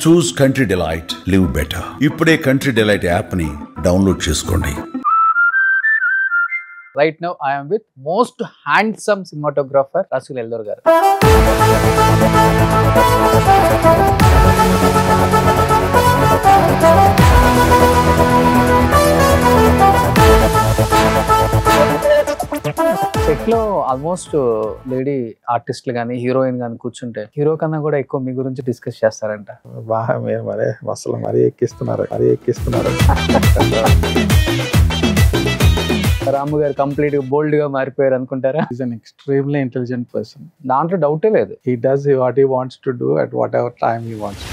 చూస్ country delight, live better. ఇప్పుడే country delight app ని download చేసుకోండి. Right now I am with most handsome cinematographer Rasul Eldor garu. Set లో almost lady ఆర్టిస్టులు కానీ heroine కానీ కూర్చుంటే హీరో కన్నా కూడా ఎక్కువ మీ గురించి డిస్కస్ చేస్తారంట. బాగా మీరు అసలు మరీ ఎక్కిస్తున్నారు. రాము గారు కంప్లీట్ గా బోల్డ్ గా మారిపోయారు అనుకుంటారా? Is an extremely intelligent person. దాంట్లో డౌటే లేదు. He does what he wants to do at what ever time he wants.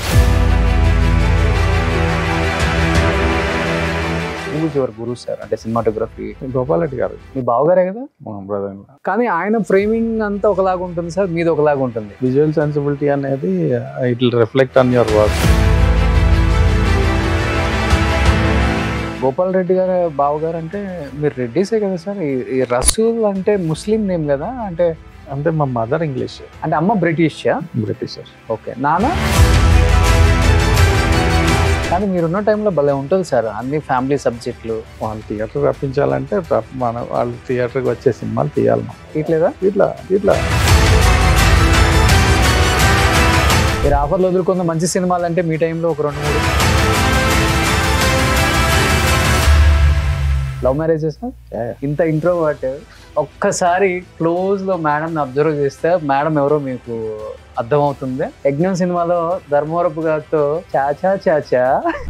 Your Guru sir అంటే సినిమాటోగ్రఫీ గోపాల్ రెడ్డి గారు మీ బావగారే కదా? మా బ్రదర్. కానీ ఆయన ఫ్రేమింగ్ అంతా ఒకలాగా ఉంటుంది సార్, మీది ఒకలాగా ఉంటుంది. విజువల్ సెన్సిబిలిటీ అనేది it will reflect on your work. Gopal Reddy గారు బావగారు అంటే మీరు రెడ్డిసే కదా సార్? ఈ రసూల్ అంటే ముస్లిం నేమ్ కదా? అంటే మా మదర్ ఇంగ్లీష్, అంటే అమ్మ బ్రిటిషా? బ్రిటిషర్. ఓకే. నాన్న? కానీ మీరున్న టైంలో భలే ఉంటుంది సార్ అన్ని ఫ్యామిలీ సబ్జెక్టులు. వాళ్ళు థియేటర్ రప్పించాలంటే వాళ్ళు థియేటర్కి వచ్చే సినిమాలు తీయాలి. ఇట్లేదా? ఇట్లా మీరు ఆఫర్లు వదులుకున్న మంచి సినిమాలు అంటే మీ టైంలో ఒక 2-3. లవ్ మ్యారేజెస్ ఇంత ఇంట్రోవర్ట్, ఒక్కసారి క్లోజ్ లో మేడం అబ్జర్వ్ చేస్తే మేడం ఎవరో మీకు అర్థమవుతుంది. యజ్ఞం సినిమాలో ధర్మవరపు గారితో చాచా చాచా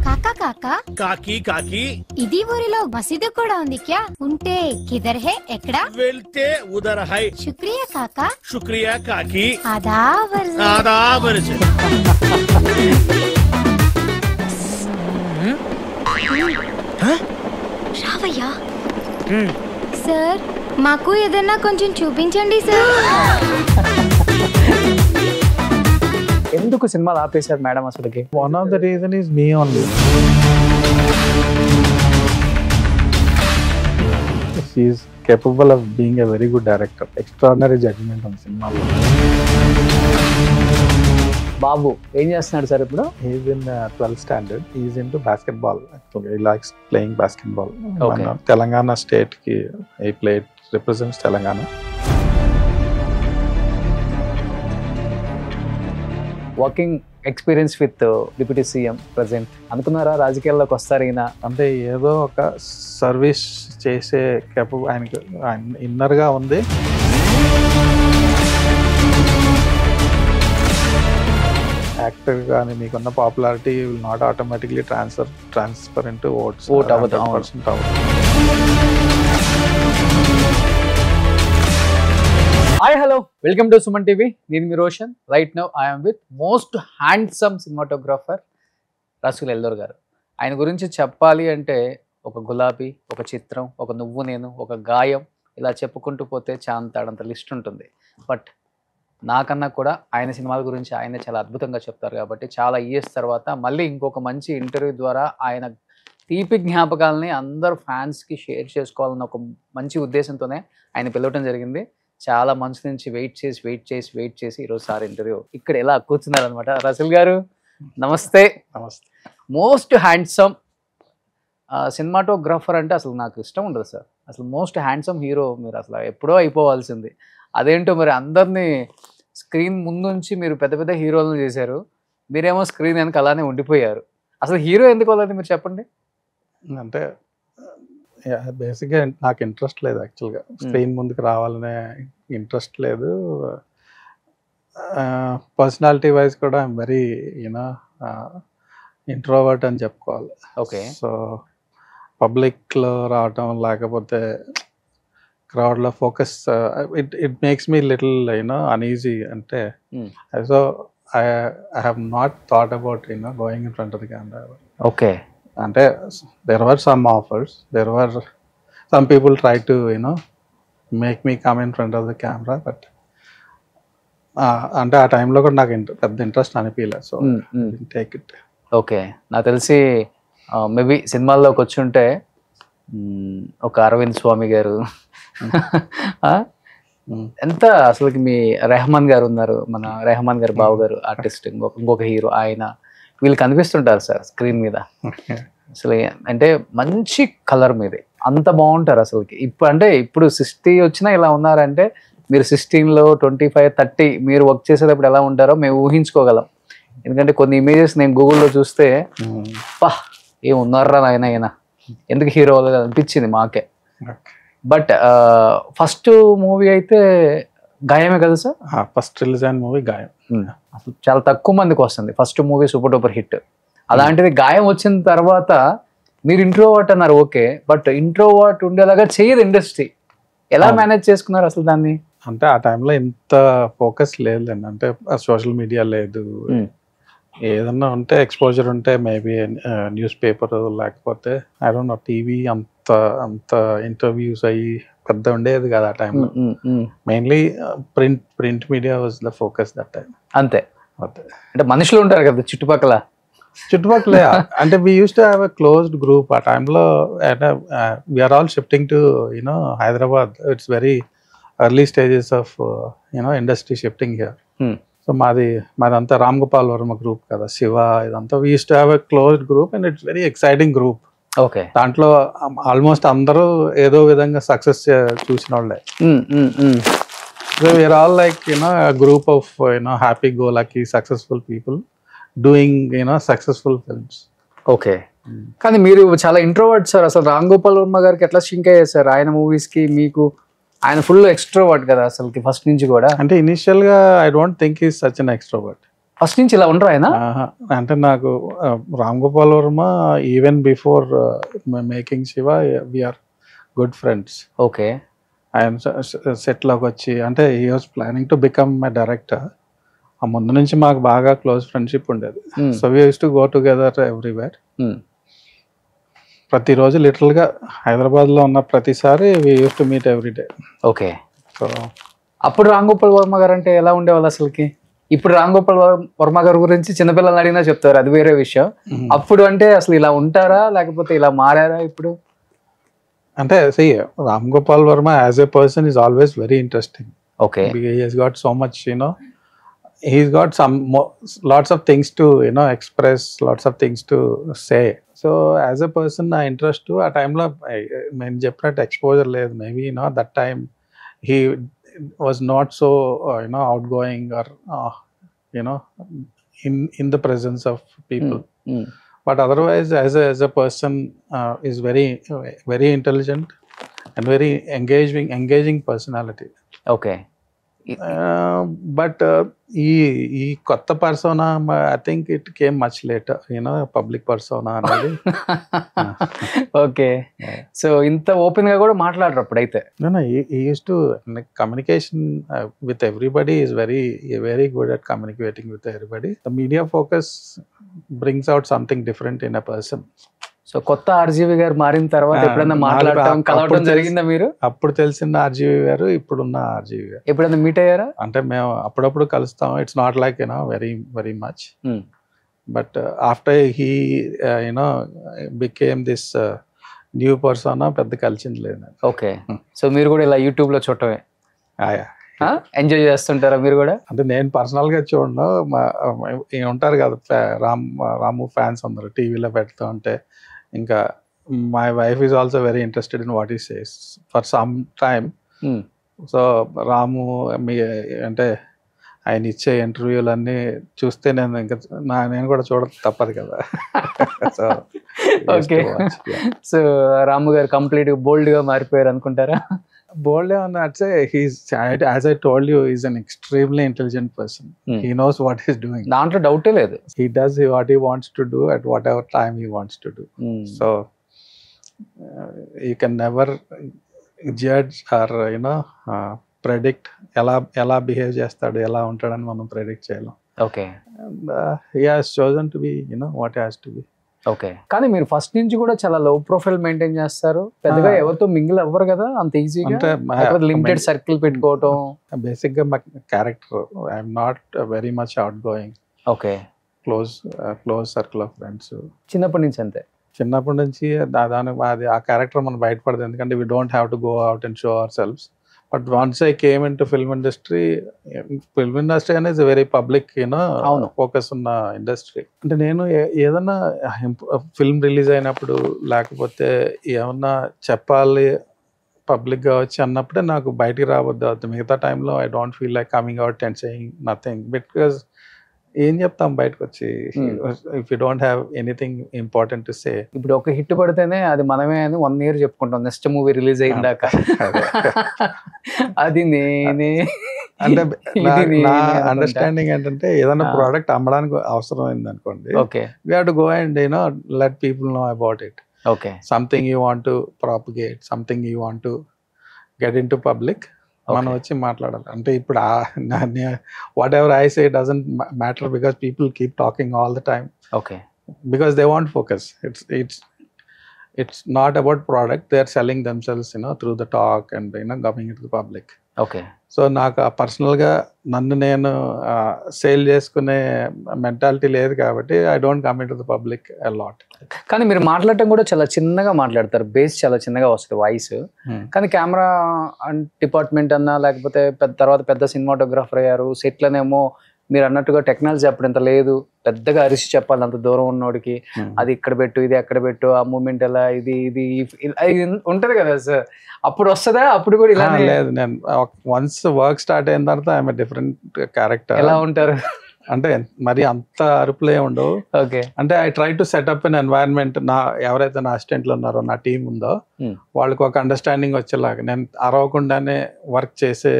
కాకా కాకా కాకి కాకి ఇది ఊరిలో మసీదు కూడా ఉంది క్యా? ఉంటే కిదర్ హే ఎక్కడ? వెళ్తే ఉదర్ హై. శుక్రియా కాకా. శుక్రియా కాకి. ఆదాబర్ ఆదాబర్. రావయ్యా సార్, మాకు ఏదైనా కొంచెం చూపించండి సార్. ఎందుకు సినిమాలు ఆపేశారు మేడం అసలుకి? One of the reason is me only. She is capable of being a very good director. Extraordinary judgement on సినిమాలో. బాబు ఏం చేస్తున్నాడు సార్ ఇప్పుడు? He's in 12th standard. He's into basketball. Actually, he likes playing basketball. Okay. Telangana state ki he played, represents Telangana. Working experience with deputy CM present అనుకున్నారా రాజకీయాల్లోకి వస్తారు ఈయన? అంటే ఏదో ఒక సర్వీస్ చేసే ఆయనకి ఇన్నర్గా ఉంది. యాక్టర్ కానీ మీకున్న popularity will not automatically transfer into vote అవ్వదు. Hi hello, welcome to Suman TV. నేను మీ Roshan. Right now I'm with most handsome cinematographer Rasool ఎల్దోర్ గారు. ఆయన గురించి చెప్పాలి అంటే ఒక గులాబీ, ఒక చిత్రం, ఒక నువ్వు నేను, ఒక గాయం, ఇలా చెప్పుకుంటూ పోతే చాంతాడంత లిస్ట్ ఉంటుంది. బట్ నాకన్నా కూడా ఆయన సినిమాల గురించి ఆయన చాలా అద్భుతంగా చెప్తారు. కాబట్టి చాలా ఇయర్స్ తర్వాత మళ్ళీ ఇంకొక మంచి ఇంటర్వ్యూ ద్వారా ఆయన తీపి జ్ఞాపకాలని అందరు ఫ్యాన్స్కి షేర్ చేసుకోవాలన్న ఒక మంచి ఉద్దేశంతోనే ఆయన పిలవటం జరిగింది. చాలా మంచి నుంచి వెయిట్ చేసి ఈరోజు సార్ ఇంటర్వ్యూ ఇక్కడ ఎలా కూర్చున్నారనమాట. రసూల్ గారు నమస్తే. నమస్తే. మోస్ట్ హ్యాండ్సమ్ సినిమాటోగ్రాఫర్ అంటే అసలు నాకు ఇష్టం ఉండదు సార్. అసలు మోస్ట్ హ్యాండ్సమ్ హీరో మీరు అసలు ఎప్పుడో అయిపోవాల్సింది. అదేంటో మరి అందరినీ స్క్రీన్ ముందుంచి మీరు పెద్ద పెద్ద హీరోలను చేశారు, మీరేమో స్క్రీన్ వెనక అలానే ఉండిపోయారు. అసలు హీరో ఎందుకు అవ్వలేదు మీరు చెప్పండి? అంటే బేసిక్గా నాకు ఇంట్రెస్ట్ లేదు. యాక్చువల్గా స్క్రీన్ ముందుకు రావాలనే ఇంట్రెస్ట్ లేదు. పర్సనాలిటీ వైజ్ కూడా ఐఎమ్ వెరీ ఇంట్రోవర్ట్ అని చెప్పుకోవాలి. ఓకే. సో పబ్లిక్లో రావటం లేకపోతే క్రౌడ్లో focus it makes me little uneasy. అంటే so I have not thought about going in front of the camera. Okay. అంటే there were some offers, there were some people try to make me come in front of the camera. But అంటే ఆ టైంలో కూడా నాకు పెద్ద interest అనిపించలేదు. So take it. Okay. నాకు తెలిసి మేబీ సినిమాల్లోకి వచ్చి ఉంటే ఒక అరవింద్ స్వామి గారు, ఎంత అసలుకి మీ రెహమాన్ గారు ఉన్నారు, మన రెహమాన్ గారు బావ గారు ఆర్టిస్ట్, ఇంకొక హీరో, ఆయన వీళ్ళు కనిపిస్తుంటారు సార్ స్క్రీన్ మీద. అసలు అంటే మంచి కలర్ మీది, అంత బాగుంటారు అసలుకి. ఇప్పుడు 60 వచ్చినా ఇలా ఉన్నారంటే మీరు 16లో 25, 30 మీరు వర్క్ చేసేటప్పుడు ఎలా ఉంటారో మేము ఊహించుకోగలం. ఎందుకంటే కొన్ని ఇమేజెస్ నేను గూగుల్లో చూస్తే పా ఏం ఉన్నారా నాయన ఈయన, ఎందుకు హీరో అనిపించింది మాకే. బట్ ఫస్ట్ మూవీ అయితే గాయమే కదా సార్? ఫస్ట్ రిలీజ్ అయిన మూవీ గాయం. అసలు చాలా తక్కువ మందికి వస్తుంది first movie super duper hit. అలాంటిది గాయం వచ్చిన తర్వాత మీరు ఇంట్రోవర్ట్ అన్నారు, ఓకే, బట్ ఇంట్రోవర్ట్ ఉండేలాగా చేయదు ఇండస్ట్రీ. ఎలా మేనేజ్ చేసుకున్నారు అసలు దాన్ని? అంటే ఆ టైంలో ఇంత ఫోకస్ లేదులేండి. అంటే సోషల్ మీడియా లేదు, ఏదన్నా ఉంటే ఎక్స్పోజర్ ఉంటే మేబీ న్యూస్ పేపర్, లేకపోతే ఐ డోంట్ నో టీవీ, అంత ఇంటర్వ్యూస్ అయ్యి పెద్ద ఉండేది కదా ఆ టైంలో. Mainly print media was the focus that time. అంతే. అంటే మనుషులు ఉంటారు కదా చుట్టుపక్కల. అంటే we used to have a closed group ఆ టైంలో. We are all shifting to Hyderabad. It's very early stages of industry shifting here. So మాదంతా రామ్ గోపాల్ వర్మ గ్రూప్ కదా, శివ, ఇదంతా. We used to have a closed group and it's very exciting group. Okay. దాంట్లో almost అందరూ ఏదో విధంగా success చూసిన వాళ్ళే. So we are all like a group of happy go lucky successful people doing successful films. Okay. కానీ మీరు చాలా introvert sir. అసలు రామ్ గోపాల్ వర్మ గారికి ఎట్లా సింక్ అయ్యారు సార్ ఆయన మూవీస్ కి? మీకు ఆయన ఫుల్ ఎక్స్ట్రోవర్ట్ కదా అసలుకి ఫస్ట్ నుంచి కూడా. అంటే ఇనిషియల్ గా I don't think is such an extrovert. First నుంచి ఇలా ఉండరు ఆయన? అంటే నాకు Ram Gopal Varma even before making Shiva we are good friends. Okay. ఆయన సెట్ లోకి వచ్చి, అంటే he was planning to become my director. ఆ ముందు నుంచి మాకు బాగా క్లోజ్ ఫ్రెండ్షిప్ ఉండేది. So we use to go together everywhere. ప్రతిరోజు లిటరల్ గా హైదరాబాద్ లో ఉన్న ప్రతిసారి we use to meet every day. Okay. So అప్పుడు రామ్ గోపాల్ వర్మ గారు అంటే ఎలా ఉండేవాళ్ళు అసలుకి? ఇప్పుడు రామ్ గోపాల్ వర్మ గారి గురించి చిన్నపిల్లలు అడిగినా చెప్తారు, అది వేరే విషయం. అప్పుడు అంటే అసలు ఇలా ఉంటారా, లేకపోతే ఇలా మారారా ఇప్పుడు? అంటే Ram Gopal Varma as a person is always very interesting. Okay. He has got so much he's got lots of things to express, lots of things to say. So as a person na interest to ఆ టైంలో నేను చెప్పినట్టు exposure లేదు. Maybe that time he was not so outgoing or in the presence of people. But otherwise as a person is very intelligent and very engaging personality. Okay. But ఈ కొత్త persona I think it came much later, public persona అనేది. Okay. So ఇంత open గా కూడా మాట్లాడరు అప్పుడైతే? he used to communication with everybody is very good at communicating with everybody. The media focus brings out something different in a person. So కొత్త RGV గారు మారిన తర్వాత ఎప్పుడైనా మాట్లాడటం, కలవడం జరిగిందా మీరు? అప్పుడు తెలిసిన ఆర్జీవి గారు, ఇప్పుడున్న ఆర్జీవి గారు ఎప్పుడైనా మీట్ అయ్యారా? అంటే మేము అప్పుడప్పుడు కలుస్తాం. It's not like very much. But after he became this new person పెద్ద కలిసింది లేదు. ఓకే. సో మీరు కూడా ఇలా యూట్యూబ్ లో చూడటమే ఎంజాయ్ చేస్తుంటారా మీరు కూడా? అంటే నేను పర్సనల్ గా చూడను, ఉంటారు కదా రాము ఫ్యాన్స్ అందరు టీవీలో పెడతా ఉంటే. ఇంకా my wife is also very interested in what he says for some time. So Ramu అంటే ఆయన ఇచ్చే ఇంటర్వ్యూలన్నీ చూస్తే నేను కూడా తప్పదు కదా. So okay. సో రాము గారు కంప్లీట్ బోల్డ్ గా మారిపోయారు అనుకుంటారా? Bold on that say as I told you, he's an extremely intelligent person. He knows what he's doing. దాంట్లో డౌటే లేదు. He does what he wants to do at whatever time he wants to do. So you can never judge or predict ఎలా behave చేస్తాడు, ఎలా ఉంటాడని మనం predict చేయలేం. Okay. He has chosen to be what he has to be. Okay. కానీ మీరు first నుంచి కూడా చాలా లో ప్రొఫైల్ మెయింటైన్ చేస్తారు, పెద్దగా ఎవరితో మింగిల్ అవ్వరు కదా అంత ఈజీగా? లిమిటెడ్ సర్కిల్ పెట్టుకోవటం? బేసిక్ గా మా character, I'm not very much out going. Okay. Close circle of friends చిన్నప్పటి నుంచి అంతే? చిన్నప్పటి నుంచి దాదాపు ఆ క్యారెక్టర్ మనం బయటపడదు. ఎందుకంటే we don't have to go out and show hour selves. But once I came in to film industry అనేది వెరీ పబ్లిక్ ఫోకస్ ఉన్న ఇండస్ట్రీ. అంటే నేను ఏదన్నా ఫిల్మ్ రిలీజ్ అయినప్పుడు లేకపోతే ఏమన్నా చెప్పాలి పబ్లిక్గా వచ్చి అన్నప్పుడే నాకు బయటికి రావద్దు అవుతుంది. మిగతా టైంలో I don't feel like coming out and saying nothing, because ఏం చెప్తాం బయటకు వచ్చి if you don't have anything important to say. ఇప్పుడు ఒక హిట్ పడితేనే అది మనమే అని 1 year చెప్పుకుంటాం నెక్స్ట్ మూవీ రిలీజ్ అయిందాక. అది నేనే అంటే నా అండర్స్టాండింగ్ ఏంటంటే ఏదైనా ప్రోడక్ట్ అమ్మడానికి అవసరం అయింది అనుకోండి, we have to go and let people know about it. Something you want to propagate, something you want to get in to public, మనం వచ్చి మాట్లాడాలి. అంటే ఇప్పుడు what ever I say doesn't matter because people keep talking all the time because they want focus. It's not about product, they are selling themselves through the talk and coming into the public. So నాకు పర్సనల్గా నన్ను నేను sale చేసుకునే mentality లేదు కాబట్టి I don't come in to the public a lot. కానీ మీరు మాట్లాడటం కూడా చాలా చిన్నగా మాట్లాడతారు, బేస్ చాలా చిన్నగా వస్తుంది వాయిస్. కానీ కెమెరా డిపార్ట్మెంట్ అన్నా లేకపోతే తర్వాత పెద్ద సినిమాటోగ్రాఫర్ అయ్యారు, సెట్లనేమో మీరు అన్నట్టుగా టెక్నాలజీ అప్పుడు ఇంత లేదు, పెద్దగా అరిసి చెప్పాలి అంత దూరం ఉన్నోడికి, అది ఇక్కడ పెట్టు ఇది అక్కడ పెట్టు, ఆ మూమెంట్ ఎలా ఇది ఇది ఉంటది కదా సార్. అప్పుడు వస్తుందా? అప్పుడు కూడా ఇలా లేదు. నేను వన్స్ వర్క్ స్టార్ట్ అయిన తర్వాత ఐఎమ్ డిఫరెంట్ క్యారెక్టర్. ఎలా ఉంటారు అంటే మరి అంత అరుపులే ఉండవు. అంటే I try to set up an environment. ఎవరైతే నా అసిస్టెంట్లు ఉన్నారో, నా టీం ఉందో, వాళ్ళకి ఒక అండర్స్టాండింగ్ వచ్చేలాగా నేను అరవకుండానే వర్క్ చేసే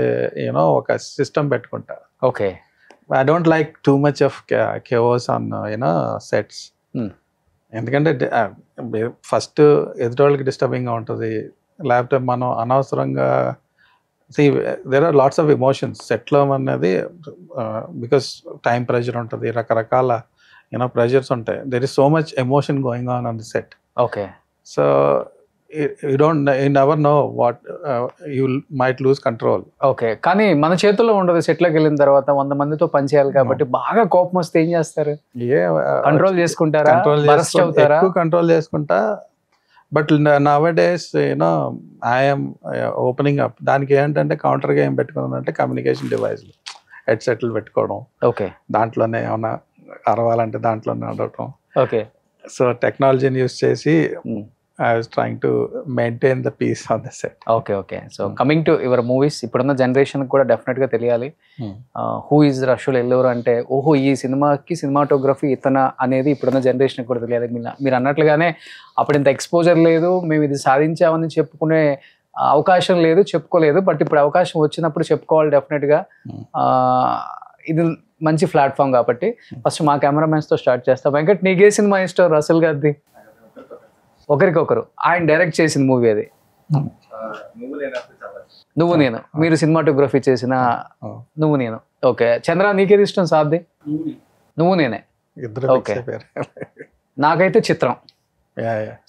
ఒక సిస్టమ్ పెట్టుకుంటా. I don't like too much of chaos on sets. ఎందుకంటే ఫస్ట్ ఎదుటోళ్ళకి డిస్టర్బింగ్గా ఉంటుంది, లేకపోతే మనం అనవసరంగా there are lots of emotions సెట్లో అనేది. బికాస్ టైం ప్రెషర్ ఉంటుంది, రకరకాల ప్రెషర్స్ ఉంటాయి. There is so much emotion going on the set. So you never know what you might lose control. కానీ మన చేతుల్లో ఉండదు. సెట్లోకి వెళ్ళిన తర్వాత 100 మందితో పని చేయాలి కాబట్టి బాగా కోపం వస్తే ఏం చేస్తారు? కంట్రోల్ చేసుకుంటారా? కంట్రోల్ చేసుకుంటా. But nowadays I'm opening up. దానికి ఏంటంటే కౌంటర్గా ఏం పెట్టుకున్నానంటే కమ్యూనికేషన్ డివైస్లు, హెడ్సెట్లు పెట్టుకోవడం, దాంట్లోనే ఏమన్నా అరవాలంటే దాంట్లోనే అడగటం. సో టెక్నాలజీని యూస్ చేసి I was trying to maintain the peace on the set. So coming to your movies, ఇప్పుడున్న జనరేషన్ కూడా డెఫినెట్ గా తెలియాలి హూ ఇస్ రసూల్ ఎల్లూరు అంటే, ఓహో ఈ సినిమాకి సినిమాటోగ్రఫీ ఇతన అనేది ఇప్పుడున్న జనరేషన్ కూడా తెలియాలి. మీరు అన్నట్లుగానే అప్పుడు ఇంత ఎక్స్పోజర్ లేదు, మేము ఇది సాధించామని చెప్పుకునే అవకాశం లేదు, చెప్పుకోలేదు. బట్ ఇప్పుడు అవకాశం వచ్చినప్పుడు చెప్పుకోవాలి డెఫినెట్ గా. ఇది మంచి ప్లాట్ఫామ్ కాబట్టి ఫస్ట్ మా కెమెరామెన్స్ తో స్టార్ట్ చేస్తాం. వెంకట్, నీకే సినిమా ఇష్టం రసూల్ గారిది? ఒకరికొకరు ఆయన డైరెక్ట్ చేసిన మూవీ అది నువ్వు నేను. మీరు సినిమాటోగ్రఫీ చేసిన నువ్వు నేను. చంద్ర, నీకేది ఇష్టం సార్ది? నువ్వు నేనే. నాకైతే చిత్రం.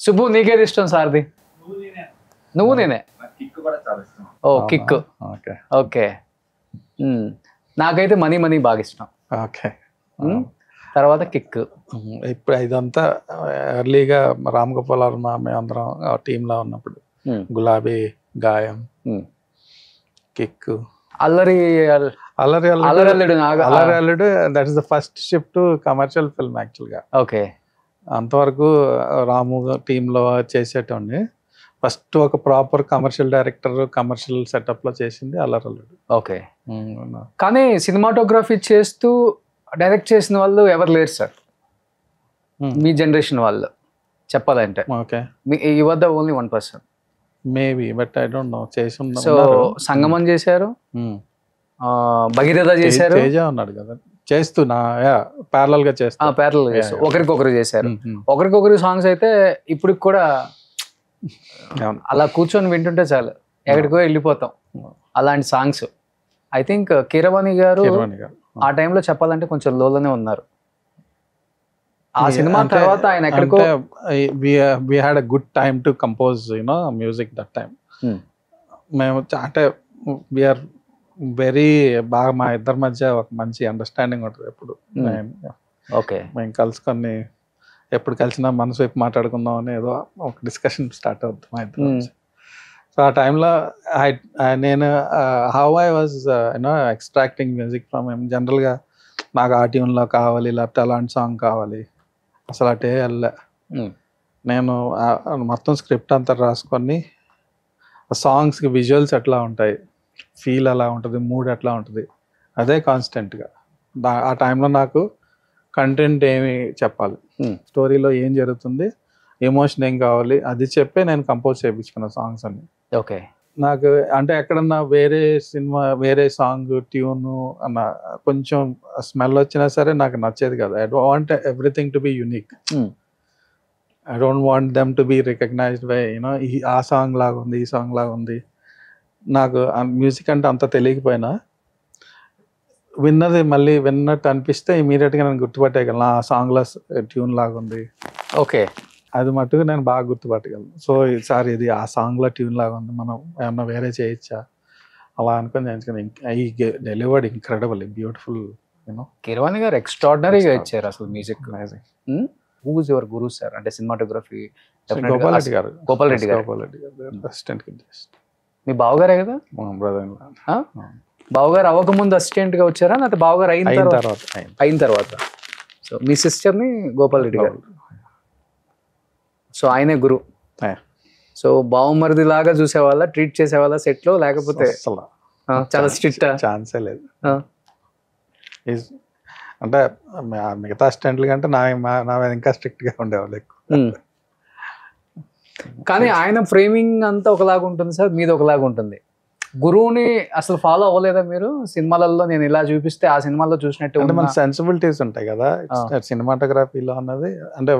సుబ్బు, నీకేది ఇష్టం సార్ది? నువ్వు నేనే. కిక్. నాకైతే మనీ మనీ బాగా ఇష్టం. తర్వాత కిక్. ఇప్పుడు ఇదంతా ఎర్లీగా రామ్ గోపాల్ వర్మ మేమందరం టీంలో ఉన్నప్పుడు గులాబీ, గాయం, కిక్, అల్లరి అల్లుడు. That is the first shift to commercial film యాక్చువల్గా. అంతవరకు రాము టీంలో చేసేటోండి. ఫస్ట్ ఒక proper commercial director commercial setup లో చేసింది అల్లరల్లుడు. కానీ సినిమాటోగ్రఫీ చేస్తూ డైరెక్ట్ చేసిన వాళ్ళు ఎవరు లేరు సార్ మీ జనరేషన్ వాళ్ళు చెప్పాలంటే. You are the only 1%. Maybe, but I don't know. So సంగమం చేశారు, భగీరథ చేశారు, తేజ ఉన్నాడు కదా చేస్తున్నా ప్యారలల్ గా చేస్తారు. ఒకరికొకరు చేశారు. ఒకరికొకరు సాంగ్స్ అయితే ఇప్పుడు కూడా అలా కూర్చొని వింటుంటే చాలు ఎక్కడికో వెళ్ళిపోతాం. అలాంటి సాంగ్స్. ఐ థింక్ కీరవాణి గారు ఆ టైంలో చెప్పాలంటే కొంచెం లోలోనే ఉన్నారు. ఆ సినిమా తర్వాత ఆయన ఎక్కడికో we had a good time to compose music that time. మేము అంటే we are very బాగా మా ఇద్దరి మధ్య ఒక మంచి అండర్స్టాండింగ్ ఉంటుంది ఎప్పుడు. మేము కలుసుకొని ఎప్పుడు కలిసినా మనసు వైపు మాట్లాడుకుందాం అని ఏదో ఒక డిస్కషన్ స్టార్ట్ అవుతుంది మా ఇద్దరు. సో సో ఆ టైంలో నేను how I was extracting music from him. జనరల్గా నాకు ఆ ట్యూన్లో కావాలి, లేకపోతే అలాంటి సాంగ్ కావాలి, అసలు అటే వెళ్ళా. నేను మొత్తం స్క్రిప్ట్ అంతా రాసుకొని సాంగ్స్కి విజువల్స్ ఎట్లా ఉంటాయి, ఫీల్ ఎలా ఉంటుంది, మూడ్ ఎట్లా ఉంటుంది, అదే కాన్స్టెంట్గా. ఆ టైంలో నాకు కంటెంట్ ఏమి చెప్పాలి, స్టోరీలో ఏం జరుగుతుంది, ఎమోషన్ ఏం కావాలి, అది చెప్పే నేను కంపోజ్ చేయించుకున్న సాంగ్స్ అన్ని. ఓకే. నాకు అంటే ఎక్కడన్నా వేరే సినిమా వేరే సాంగ్ ట్యూను అన్న కొంచెం స్మెల్ వచ్చినా సరే నాకు నచ్చేది కదా. I don't want everything to be unique. I don't want them to be recognised by ఆ సాంగ్ లాగా ఉంది, ఈ సాంగ్ లాగా ఉంది. నాకు మ్యూజిక్ అంటే అంత తెలియకపోయినా విన్నది మళ్ళీ విన్నట్టు అనిపిస్తే ఇమీడియట్గా నేను గుర్తుపట్టేయగలను, ఆ సాంగ్లో ట్యూన్ లాగా ఉంది. ఓకే. అది మట్టుకు నేను బాగా గుర్తుపట్టగలను. సో ఈసారి ఇది ఆ సాంగ్లో ట్యూన్ లాగా ఉంది, మనం ఏమన్నా వేరే చేయొచ్చా అలా అనుకుని చేయించుకుని ఈ డెలివర్డ్ ఇంక్రెడిబుల్ బ్యూటిఫుల్. కీరవాణి గారు ఎక్స్ట్రాడినరీగా ఇచ్చారు అసలు music. Who is your Guru sir? అంటే సినిమాటోగ్రఫీ గోపాల్ రెడ్డి గారు. గోపాల్ రెడ్డి గారు అసిస్టెంట్. మీ బావగారే కదా? బ్రదర్. బావగారు అవ్వకముందు అసిస్టెంట్ గా వచ్చారా, లేకపోతే బావగారు అయిన తర్వాత? సో మీ సిస్టర్ ని గోపాల్ రెడ్డి గారు, సో ఆయనే గురు. సో బావమరిది లాగా చూసేవాళ్ళ, ట్రీట్ చేసేవాళ్ళ సెట్ లో, లేకపోతే చాలా స్ట్రిక్ట్? ఛాన్సే లేదు. అంటే మిగతా అసిస్టెంట్లు కంటే నా మీద ఇంకా స్ట్రిక్ట్ గా ఉండేవాళ్ళు ఎక్కువ. కానీ ఆయన ఫ్రేమింగ్ అంతా ఒకలాగా ఉంటుంది సార్, మీది ఒకలాగా ఉంటుంది. గురువుని అసలు ఫాలో అవ్వలేదా మీరు? సినిమాలలో నేను ఇలా చూపిస్తే ఆ సినిమాలో చూసినట్టు అంటే మన సెన్సిబిలిటీస్ ఉంటాయి కదా సినిమాటోగ్రఫీలో అన్నది. అంటే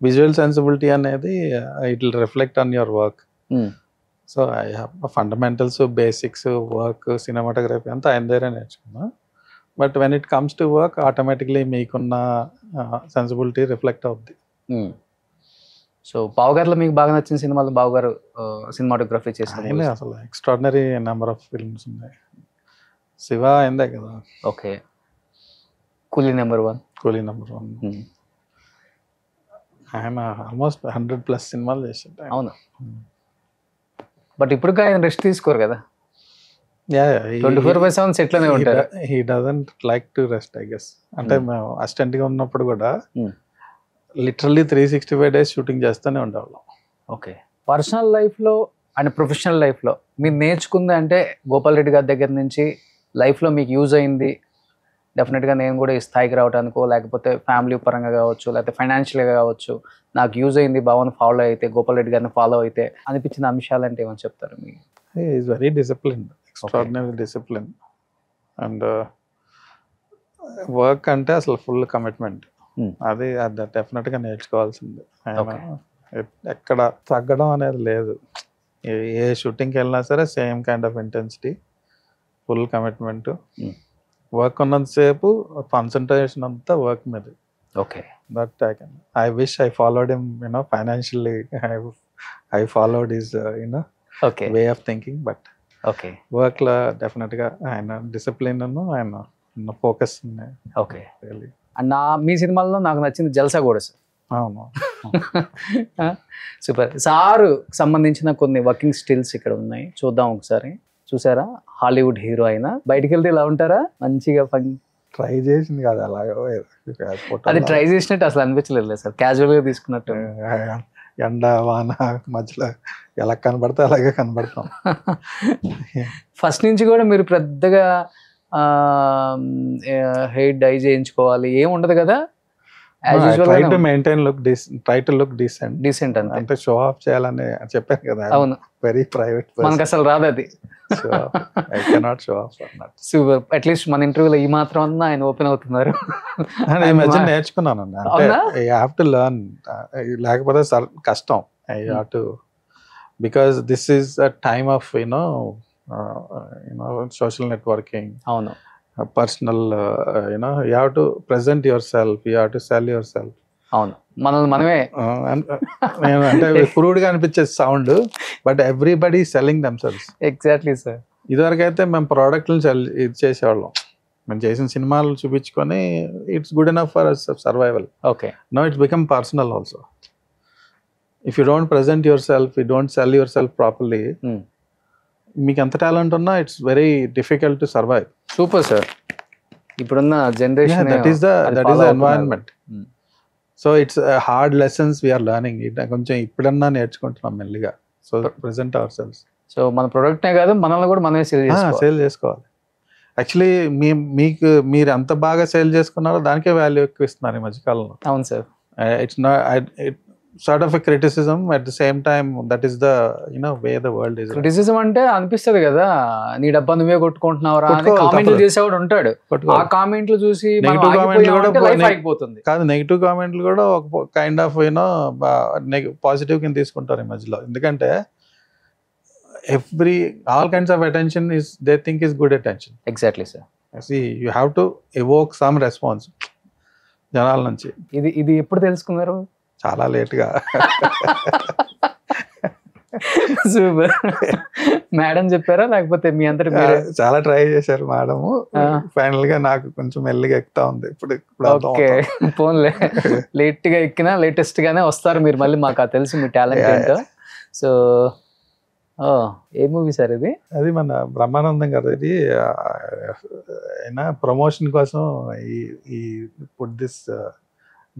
విజువల్ సెన్సిబిలిటీ అనేది it will reflect on your work. So I have fundamentals, basics, work, cinematography అంతా ఆయన దగ్గర నేర్చుకున్నా. But when it comes to work automatically మీకున్న సెన్సిబిలిటీ రిఫ్లెక్ట్ అవుద్ది. సో బావగారులో మీకు బాగా నచ్చిన సినిమాలు, బావగారు సినిమాటోగ్రఫీ చేసిన అసలు ఎక్స్ట్రాడినరీ నెంబర్ ఆఫ్ ఫిల్మ్స్ ఉన్నాయి. శివ అయిందే కదా. ఓకే. కూలీ నెంబర్ 1. కూలీ నెంబర్ 1. ఆయన ఆల్మోస్ట్ 100+ సినిమాలు చేశాడు. అవును. బట్ ఇప్పుడు ఆయన రెస్ట్ తీసుకోరు కదా, 24/7 సెట్ లోనే ఉంటారు. He doesn't like to rest I guess. అంటే మేము అసిస్టెంట్ గా ఉన్నప్పుడు కూడా లిటరల్లీ 365 days షూటింగ్ చేస్తూనే ఉండేవాళ్ళం. ఓకే. పర్సనల్ లైఫ్లో అండ్ ప్రొఫెషనల్ లైఫ్లో మీరు నేర్చుకుంది అంటే గోపాల్ రెడ్డి గారి దగ్గర నుంచి లైఫ్లో మీకు యూజ్ అయింది, డెఫినెట్గా నేను కూడా ఈ స్థాయికి రావడానికో, లేకపోతే ఫ్యామిలీ పరంగా కావచ్చు, లేకపోతే ఫైనాన్షియల్గా కావచ్చు, నాకు యూజ్ అయింది భావన ఫాలో అయితే, గోపాల్ రెడ్డి గారిని ఫాలో అయితే అనిపించిన అంశాలు అంటే ఏమని చెప్తారు? మీకు is very discipline, extraordinary discipline. And work అంటే అసలు ఫుల్ కమిట్మెంట్. అది డెఫినెట్గా నేర్చుకోవాల్సింది. ఎక్కడ తగ్గడం అనేది లేదు. ఏ షూటింగ్కి వెళ్ళినా సరే same kind of intensity, full commitment. Work ఉన్నంతసేపు కాన్సన్ట్రేషన్ అంతా వర్క్ మీద. Okay. That I wish I followed him financially. I followed his way of thinking. But okay, work లో డెఫినెట్ గా ఆయన డిసిప్లిన్ ఆయన ఫోకస్ ఉన్నాయి. ఓకే. అండ్ మీ సినిమాల్లో నాకు నచ్చింది జల్సా కూడా సార్. అవును. సూపర్. సారు సంబంధించిన కొన్ని వర్కింగ్ స్టిల్స్ ఇక్కడ ఉన్నాయి, చూద్దాం ఒకసారి. చూసారా? హాలీవుడ్ హీరో అయినా బయటికి వెళ్తే ఇలా ఉంటారా? మంచిగా ట్రై చేసింది కాదు, అలాగే అది ట్రై చేసినట్టు అసలు అనిపించలేదు సార్, క్యాజువల్ గా తీసుకున్నట్టు. ఎండ వాన మధ్యలో ఎలా కనబడితే అలాగే కనబడతాం. ఫస్ట్ నుంచి కూడా మీరు పెద్దగా హెయిర్ డై చేయించుకోవాలి ఏం ఉండదు కదా? డీసెంట్ అంటే షో ఆఫ్ చేయాలని చెప్పాను కదా. అవును, వెరీ ప్రైవేట్, మనకు అసలు రాదు అది. I cannot show off. Super. At least మన ఇంటర్వ్యూలో ఈ మాత్రం అన్నా ఆయన ఓపెన్ అవుతున్నారు. నేర్చుకున్నాను, ఐ హావ్ టు లెర్న్. లేకపోతే కష్టం. I have to, because this is a time of social networking. అవును. Personal you have to present yourself, you have to sell yourself. అవును, మనల్ని మనమే. నేను అంటే క్రూడ్గా అనిపించే sound, but everybody selling themselves. Exactly sir. ఇదివరకు అయితే మేము ప్రోడక్ట్లను ఇది చేసేవాళ్ళం, మేము చేసిన సినిమాలు చూపించుకొని it's good enough for survival. Okay. No it's become personal also. If you don't present your self, you don't sell your self properly, మీకు ఎంత టాలెంట్ ఉన్నా it's very difficult to survive. Super sir. ఇప్పుడున్న generation that is the environment. So it's hard lessons we're learning. కొంచెం ఇప్పుడన్నా నేర్చుకుంటున్నాం మెల్లిగా. So present our selves. So మన ప్రొడక్ట్నే కాదు, మనల్ని కూడా మనమే సేల్ చేసుకోవాలి. యాక్చువల్లీ మీరు ఎంత బాగా సేల్ చేసుకున్నారో దానికే వాల్యూ ఎక్కువ ఇస్తున్నారు ఈ మధ్యకాలంలో. అవును sir. It's not sort of a criticism at the same time. That is the way the world is. Criticism అంటే అనిపిస్తుంది కదా, నీ డబ్బా నువ్వే కొట్టుకుంటున్నావురా అని కామెంట్లు చేసేవాడు ఉంటాడు. ఆ కామెంట్లు చూసి అయిపోతుంది కాదు, నెగిటివ్ కామెంట్లు కూడా ఒక కైండ్ ఆఫ్ పాజిటివ్ కింద తీసుకుంటారు ఈ మధ్యలో. ఎందుకంటే all kinds of attention is they think is good attention. Exactly sir. See, you have to evoke some response జనాల నుంచి. ఇది ఎప్పుడు తెలుసుకున్నారు? చాలా లేట్గా. సూపర్. మేడం చెప్పారా లేకపోతే మీ అందరి చాలా ట్రై చేశారు మేడం. ఫైనల్ గా నాకు కొంచెం మెల్లిగా ఎక్కుతా ఉంది ఇప్పుడు. ఓకే, ఫోన్లే లేట్ గా ఎక్కినా లేటెస్ట్ గానే వస్తారు మీరు మళ్ళీ, మాకు తెలుసు మీ టాలెంట్ ఏంటో. సో ఏ మూవీ సార్ ఇది? అది మన బ్రహ్మానందం గారు. ఇది ప్రమోషన్ కోసం ఈ పుట్ దిస్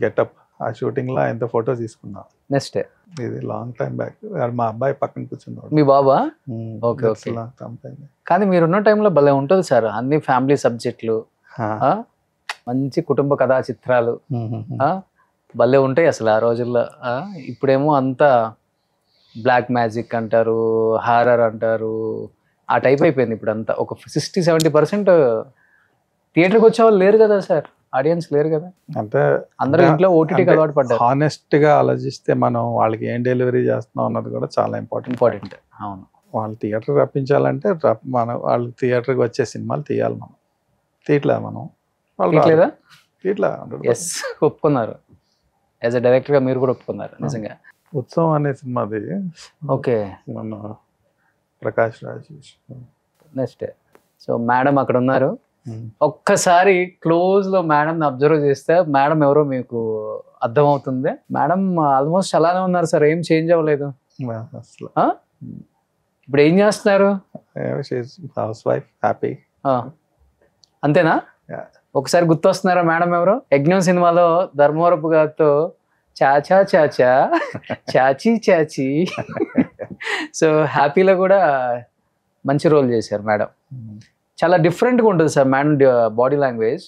గెటప్ ఆ షూటింగ్ లో ఇంత ఫోటో తీసుకున్నా. నెక్స్ట్ ఇది లాంగ్ టైం బ్యాక్. మా అబ్బాయి పక్కన కూర్చున్నాడు. మీ బాబా? Okay okay. కానీ మీరున్న టైంలో భలే ఉంటుంది సార్, అన్ని ఫ్యామిలీ సబ్జెక్టులు, మంచి కుటుంబ కథా చిత్రాలు భలే ఉంటాయి అసలు ఆ రోజుల్లో. ఇప్పుడేమో అంతా బ్లాక్ మ్యాజిక్ అంటారు, హారర్ అంటారు, ఆ టైప్ అయిపోయింది ఇప్పుడు అంతా. ఒక 60-70% థియేటర్కి వచ్చే వాళ్ళు లేరు కదా సార్, ఆడియన్స్ లేరు కదా, అంటే అందరూ ఇంట్లో ఓటీటీకి అలవాటు పడ్డారు. హానెస్ట్ గా ఆలోచిస్తే మనం వాళ్ళకి ఏం డెలివరీ చేస్తున్నాం అన్నది కూడా చాలా ఇంపార్టెంట్. అవును, వాళ్ళు థియేటర్ రప్పించాలంటే మనం వాళ్ళు థియేటర్కి వచ్చే సినిమాలు తీయాలి. మనం తీయట్లేదు. మనం తీయట్లేదా? తీయట్లే. ఎస్, ఒప్పుకున్నారు. యాజ్ ఎ డైరెక్టర్ గా మీరు కూడా ఒప్పుకున్నారు నిజంగా. ఉత్సవం అనే సినిమాది. ఓకే, మన Prakash Raj. Next so madam అక్కడ ఉన్నారు. ఒక్కసారి క్లోజ్ లో మేడం అబ్జర్వ్ చేస్తే మేడం ఎవరో మీకు అర్థమవుతుంది. మేడం ఆల్మోస్ట్ అలానే ఉన్నారు సార్, ఏం చేంజ్ అవ్వలేదు. ఇప్పుడు ఏం చేస్తున్నారు? House wife, happy. అంతేనా? ఒకసారి గుర్తొస్తున్నారా మేడం ఎవరో? యజ్ఞం సినిమాలో ధర్మవరపు గారితో చాచా చాచా చాచీ చాచీ. సో హ్యాపీలో కూడా మంచి రోల్ చేశారు మేడం. చాలా డిఫరెంట్గా ఉంటుంది సార్ మేడం బాడీ లాంగ్వేజ్.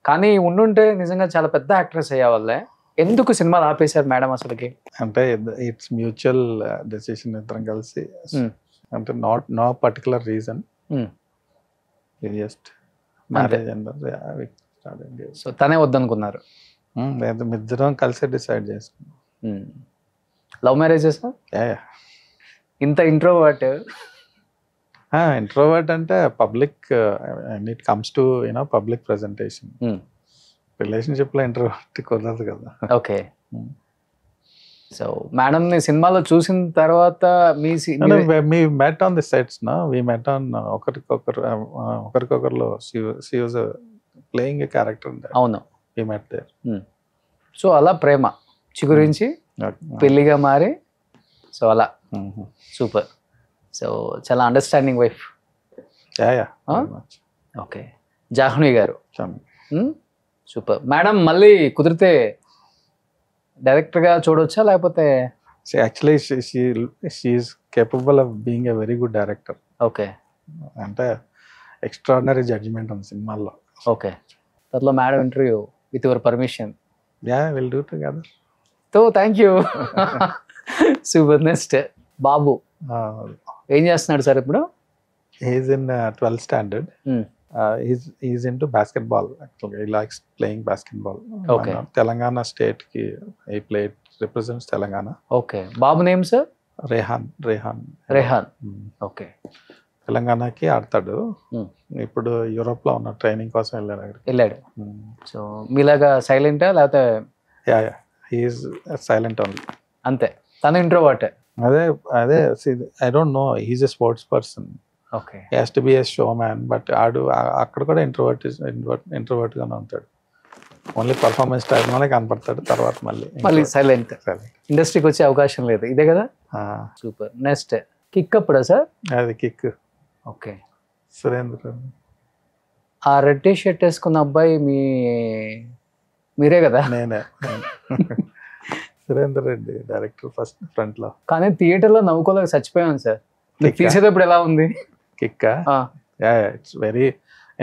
కానీ ఉండుంటే నిజంగా చాలా పెద్ద యాక్ట్రెస్ అయ్యే వాళ్ళే. ఎందుకు సినిమాలు ఆపేశారు మేడం అసలుకి? అంటే ఇట్స్ మ్యూచువల్ డెసిషన్, ఇద్దరం కలిసి. అంటే no particular reason, just marriage. So తనే వద్దనుకున్నారు? ఇద్దరం కలిసి డిసైడ్ చేసుకున్నాం. Love marriages? ఇంత ఇంట్రోవర్ట్ అంటే public, it comes to public presentation. Relationship లో ఇంట్రోవర్ట్ కుదరదు కదా. ఓకే. సో మేడం ని సినిమాలో చూసిన తర్వాత మీ మెట్ ఆన్ ది సెట్స్ నా వి మెట్ ఆన్ ఒకరికొకరులో she was playing a character. అవును, వి మెట్ దేర్. సో అలా ప్రేమ చిగురించి పెళ్లిగా మారి, సో అలా సూపర్. సో చాలా understanding wife. Okay. Jahnavi garu super. Madam మళ్ళీ కుదిరితే డైరెక్టర్గా చూడొచ్చా లేకపోతే? Actually she is capable of being a very good director. Okay. అంటే ఎక్స్ట్రాడినరీ జడ్జిమెంట్ ఉంది సినిమాల్లో. ఓకే. దాంట్లో madam interview with your permission. Will do together. So thank you. Super. Next బాబు ఏం చేస్తున్నాడు సార్ ఇప్పుడు? He's in 12th standard. He's into basketball actually. He likes playing basketball. Okay. Telangana state ki he represents Telangana. Okay. బాబు name sir? Rehan. Okay. తెలంగాణకి ఆడతాడు. ఇప్పుడు Europe లో ఉన్న ట్రైనింగ్ కోసం వెళ్ళాడు. సో మీలాగా సైలెంటా లేకపోతే? He is silent only. అంతే, తను ఇంట్రోవర్ట్. అదే I don't know, he is a sports person. Okay. He has to be a showman. But అక్కడ కూడా ఇంట్రోవర్ట్ గానే ఉంటాడు. ఓన్లీ పర్ఫార్మెన్స్ టైం లోనే కనపడతాడు, తర్వాత మళ్ళీ సైలెంట్. ఇండస్ట్రీకి వచ్చే అవకాశం లేదు, ఇదే కదా. సూపర్. నెక్స్ట్ కిక్ అప్పుడా సార్? అది కిక్. ఓకే. సురేంద్ర. ఆ రెడ్ టీ షర్ట్ వేసుకున్న అబ్బాయి మీరే కదా? నేనే. Surender Reddy director first front లో. కానీ థియేటర్లో నవ్వుకోలేక చచ్చిపోయాను సార్. Kick-ఆ? తీసేటప్పుడు ఎలా ఉంది? Kick. It's very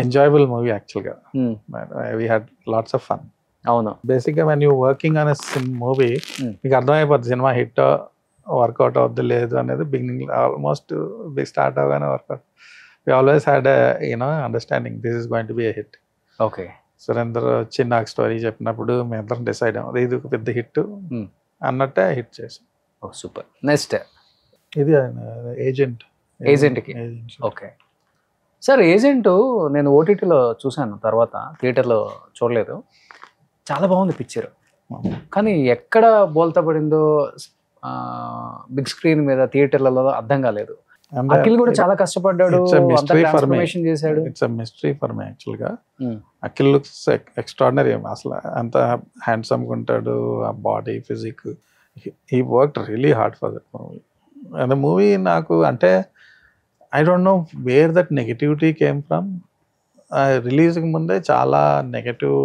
enjoyable movie యాక్చువల్గా. We had lots of fun. అవును. బేసిక్గా వెన్ యూ వర్కింగ్ అనే మూవీ మీకు అర్థమైపోద్ది సినిమా హిట్ వర్కౌట్ అవుద్ది లేదు అనేది బిగినింగ్ ఆల్మోస్ట్ స్టార్ట్ అవగానే work out. We always had understanding this is going to be a hit. Okay. Surender వచ్చి నాకు స్టోరీ చెప్పినప్పుడు మేము అందరం డిసైడ్ అయ్యాం ఇది ఒక పెద్ద హిట్ అన్నట్టే హిట్ చేసాం. సూపర్. నెక్స్ట్ ఇది ఏజెంట్కి. Okay sir. ఏజెంట్ నేను ఓటీటీలో చూశాను, తర్వాత థియేటర్లో చూడలేదు. చాలా బాగుంది పిక్చర్, కానీ ఎక్కడ బోల్తా పడిందో బిగ్ స్క్రీన్ మీద థియేటర్లలో అర్థం కాలేదు. అఖిల్ కూడా చాలా కష్టపడ్డాడు, ట్రాన్స్ఫర్మేషన్ చేశాడు. ఇట్స్ మిస్టరీ ఫర్ మీ యాక్చువల్గా. Akhil looks extraordinary. అసలు అంత హ్యాండ్సమ్గా ఉంటాడు, ఆ body physique. He worked really hard for that movie. And movie నాకు అంటే I don't know where that negativity came from. రిలీజ్కి ముందే చాలా negative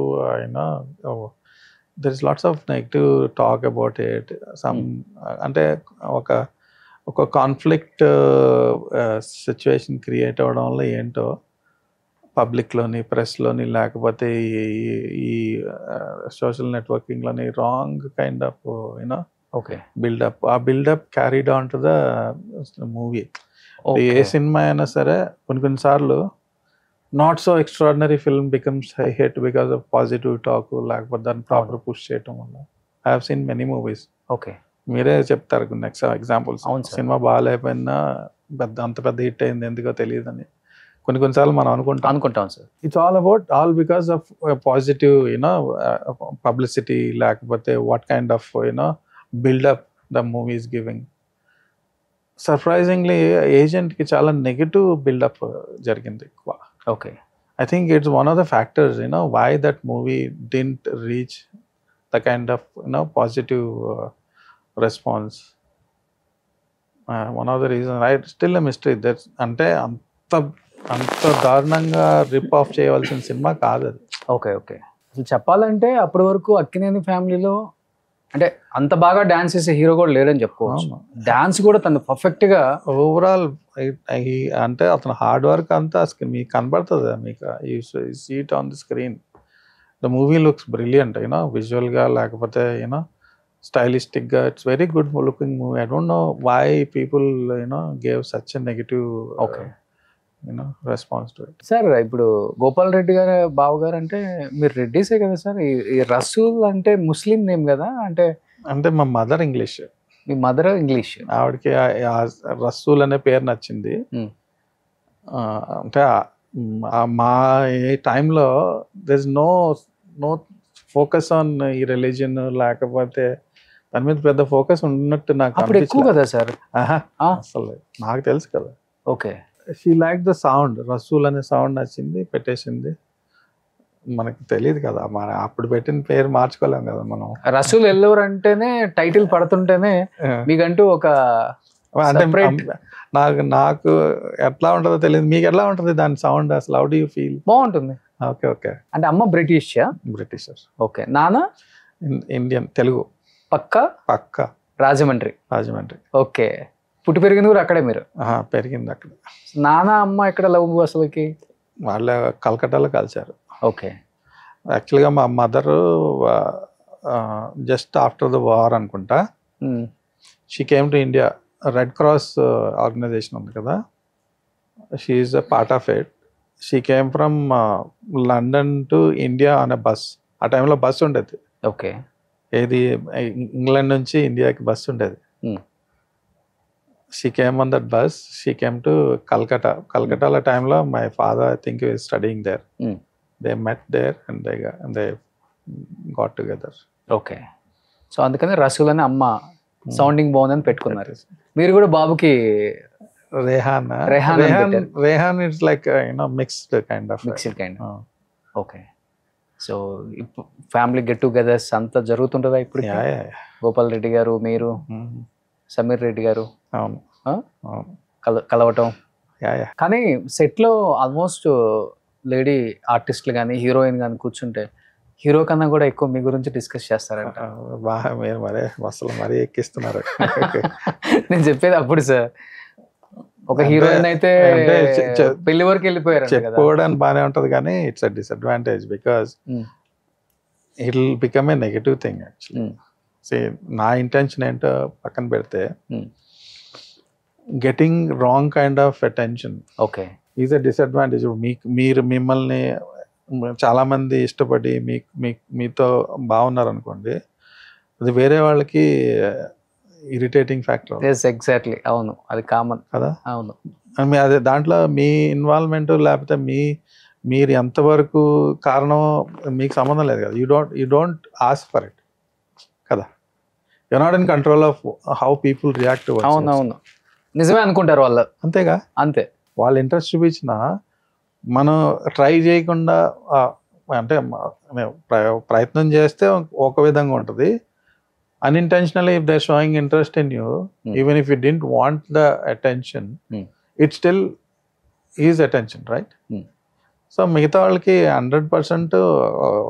there is lots of negative talk about it. Some అంటే ఒక కాన్ఫ్లిక్ట్ సిచ్యువేషన్ క్రియేట్ అవ్వడం వల్ల ఏంటో పబ్లిక్లోని ప్రెస్లోని లేకపోతే ఈ సోషల్ నెట్వర్కింగ్లోని wrong kind of okay buildup. ఆ buildup carried on to the movie. ఏ సినిమా అయినా సరే కొన్నిసార్లు not so extraordinary film becomes high hit because of positive talk లేకపోతే దాన్ని ప్రాపర్ పుష్ చేయటం వల్ల. I have seen many movies. Okay. మీరే చెప్తారు నెక్స్ట్ ఎగ్జాంపుల్స్. సినిమా బాగాలేకపోయినా అంత పెద్ద హిట్ అయింది ఎందుకో తెలియదని కొన్నిసార్లు మనం అనుకుంటాం sir. It's all about all because of positive publicity లేకపోతే what kind of buildup the movie is giving. Surprisingly ఏజెంట్కి చాలా నెగటివ్ బిల్డప్ జరిగింది ఎక్కువ. Okay. I think it's one of the factors, why that movie didn't reach the kind of, positive response. One of the reasons, it's still a mystery. That's ante anta దారుణంగా rip off చేయవలసిన cinema కాదు అది. Okay. Okay. అసలు చెప్పాలంటే అప్పటి వరకు అక్కినేని ఫ్యామిలీలో అంటే అంత బాగా డాన్స్ చేసే హీరో కూడా లేడని చెప్పుకోవచ్చు. డాన్స్ కూడా తను పర్ఫెక్ట్ గా ఓవరాల్ అంటే అతను హార్డ్ వర్క్ అంతా మీకు కనబడుతుంది. మీకు see it on the screen. The movie looks brilliant visual గా లేకపోతే స్టైలిస్టిక్ గా. It's very good looking movie. I don't know why people gave such a negative response to it. Sir ఇప్పుడు గోపాల్ రెడ్డి గారు బావగారు అంటే మీరు రెడ్డిసే కదా సార్. ఈ రసూల్ అంటే ముస్లిం నేమ్ కదా? అంటే మా మదర్ ఇంగ్లీష్. మీ మదర్ ఇంగ్లీష్. ఆవిడకి రసూల్ అనే పేరు నచ్చింది. అంటే మా ఏ టైంలో there is no focus on ఈ రిలీజియన్ లేకపోతే దాని మీద పెద్ద ఫోకస్ ఉన్నట్టు నాకు ఎక్కువ కదా సార్. అసలు నాకు తెలుసు కదా. Okay. She like the sound. Rasool అనే సౌండ్ నచ్చింది, పెట్టేసింది. మనకు తెలియదు కదా, మన అప్పుడు పెట్టిన పేరు మార్చుకోలేం కదా మనం. రసూల్ ఎల్లూరు అంటేనే టైటిల్ పడుతుంటేనే మీకంటూ ఒక అంటే నాకు ఎట్లా ఉంటుందో తెలియదు. మీకు ఎట్లా ఉంటుంది దాని సౌండ్ అసలు? How do you feel? బాగుంటుంది. ఓకే. ఓకే. అంటే అమ్మ బ్రిటిషర్. ఓకే. నాన్న ఇండియన్, తెలుగు. పక్క రాజమండ్రి. ఓకే. పుట్టి పెరిగింది కూడా అక్కడే మీరు? పెరిగింది అక్కడ. నాన్న అమ్మ ఎక్కడ లవ్ అసలుకి? వాళ్ళ కలకట్టాలో కలిశారు. ఓకే. యాక్చువల్గా మా mother just after the war అనుకుంటా she came to India. Red cross organization ఉంది కదా, she is a part of it. She came from London to India on a bus. ఆ టైంలో బస్సు ఉండేది. ఓకే. ఏది ఇంగ్లాండ్ నుంచి ఇండియాకి బస్సు ఉండేది. She came on that bus. She came to Calcutta. Calcutta time lo my father I think was studying there. They met there and they got together. Okay. So అందుకని రసూల్ అని అమ్మ sounding బాగుందని పెట్టుకున్నారు. మీరు కూడా బాబుకి Rehan it's like mixed kind of. Okay. So family get togethers అంతా జరుగుతుంటుందా ఇప్పుడు? గోపాల్ రెడ్డి గారు, మీరు, సమీర్ రెడ్డి గారు. అవును. కలవటం. Yeah yeah. కానీ సెట్లో ఆల్మోస్ట్ లేడీ ఆర్టిస్టులు కానీ హీరోయిన్ కానీ కూర్చుంటే హీరో కన్నా కూడా ఎక్కువ మీ గురించి డిస్కస్ చేస్తారంట. బాగా మీరు మరే అసలు మరీ ఎక్కిస్తున్నారు. నేను చెప్పేది అప్పుడు సార్, ఒక హీరోయిన్ అయితే పెళ్లి వరకు వెళ్ళిపోయారు కదా. చెప్పుకోవడానికి బాగానే ఉంటది కానీ it's a disadvantage because it will become A negative thing actually. నా ఇంటెన్షన్ ఏంటో పక్కన పెడితే getting wrong kind of attention okay is a disadvantage. మీరు మిమ్మల్ని చాలా మంది ఇష్టపడి మీతో బాగున్నారు అనుకోండి, అది వేరే వాళ్ళకి ఇరిటేటింగ్ ఫ్యాక్టర్. ఎగ్జాక్ట్లీ, అవును, అది కామన్ కదా. అవును, అదే దాంట్లో మీ ఇన్వాల్వ్మెంట్ లేకపోతే మీరు ఎంతవరకు కారణం మీకు సంబంధం లేదు కదా. You don't ask for it కదా. You not in control of how people react. అవును అవును, నిజమే అనుకుంటారు వాళ్ళు, అంతేగా. అంతే, వాళ్ళు ఇంట్రెస్ట్ చూపించిన మనం ట్రై చేయకుండా అంటే ప్రయత్నం చేస్తే ఒక విధంగా ఉంటుంది. unintentionally if they're showing interest in you, even if you didn't want the attention, it still is attention, right? So మిగతా వాళ్ళకి 100%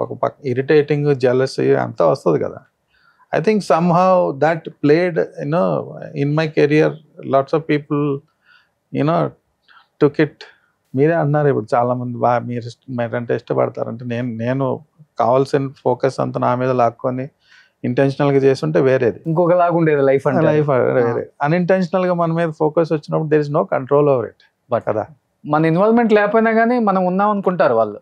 ఒక ఇరిటేటింగ్ జెలసీ అంతా వస్తుంది కదా. I think somehow that played, in my career, lots of people, took it. మీరే అన్నారు ఇప్పుడు చాలా మంది మీరంటే ఇష్టపడతారంటే, నేను కావాల్సిన ఫోకస్ అంతా నా మీద లాక్కొని ఇంటెన్షనల్ గా చేస్తుంటే వేరేది, ఇంకొకలాగా ఉండేది లైఫ్. వేరే అన్ఇంటెన్షనల్ గా మన మీద ఫోకస్ వచ్చినప్పుడు there is no control over it. But కదా మన ఇన్వాల్వ్మెంట్ లేకపోయినా కానీ మనం ఉన్నాం అనుకుంటారు వాళ్ళు.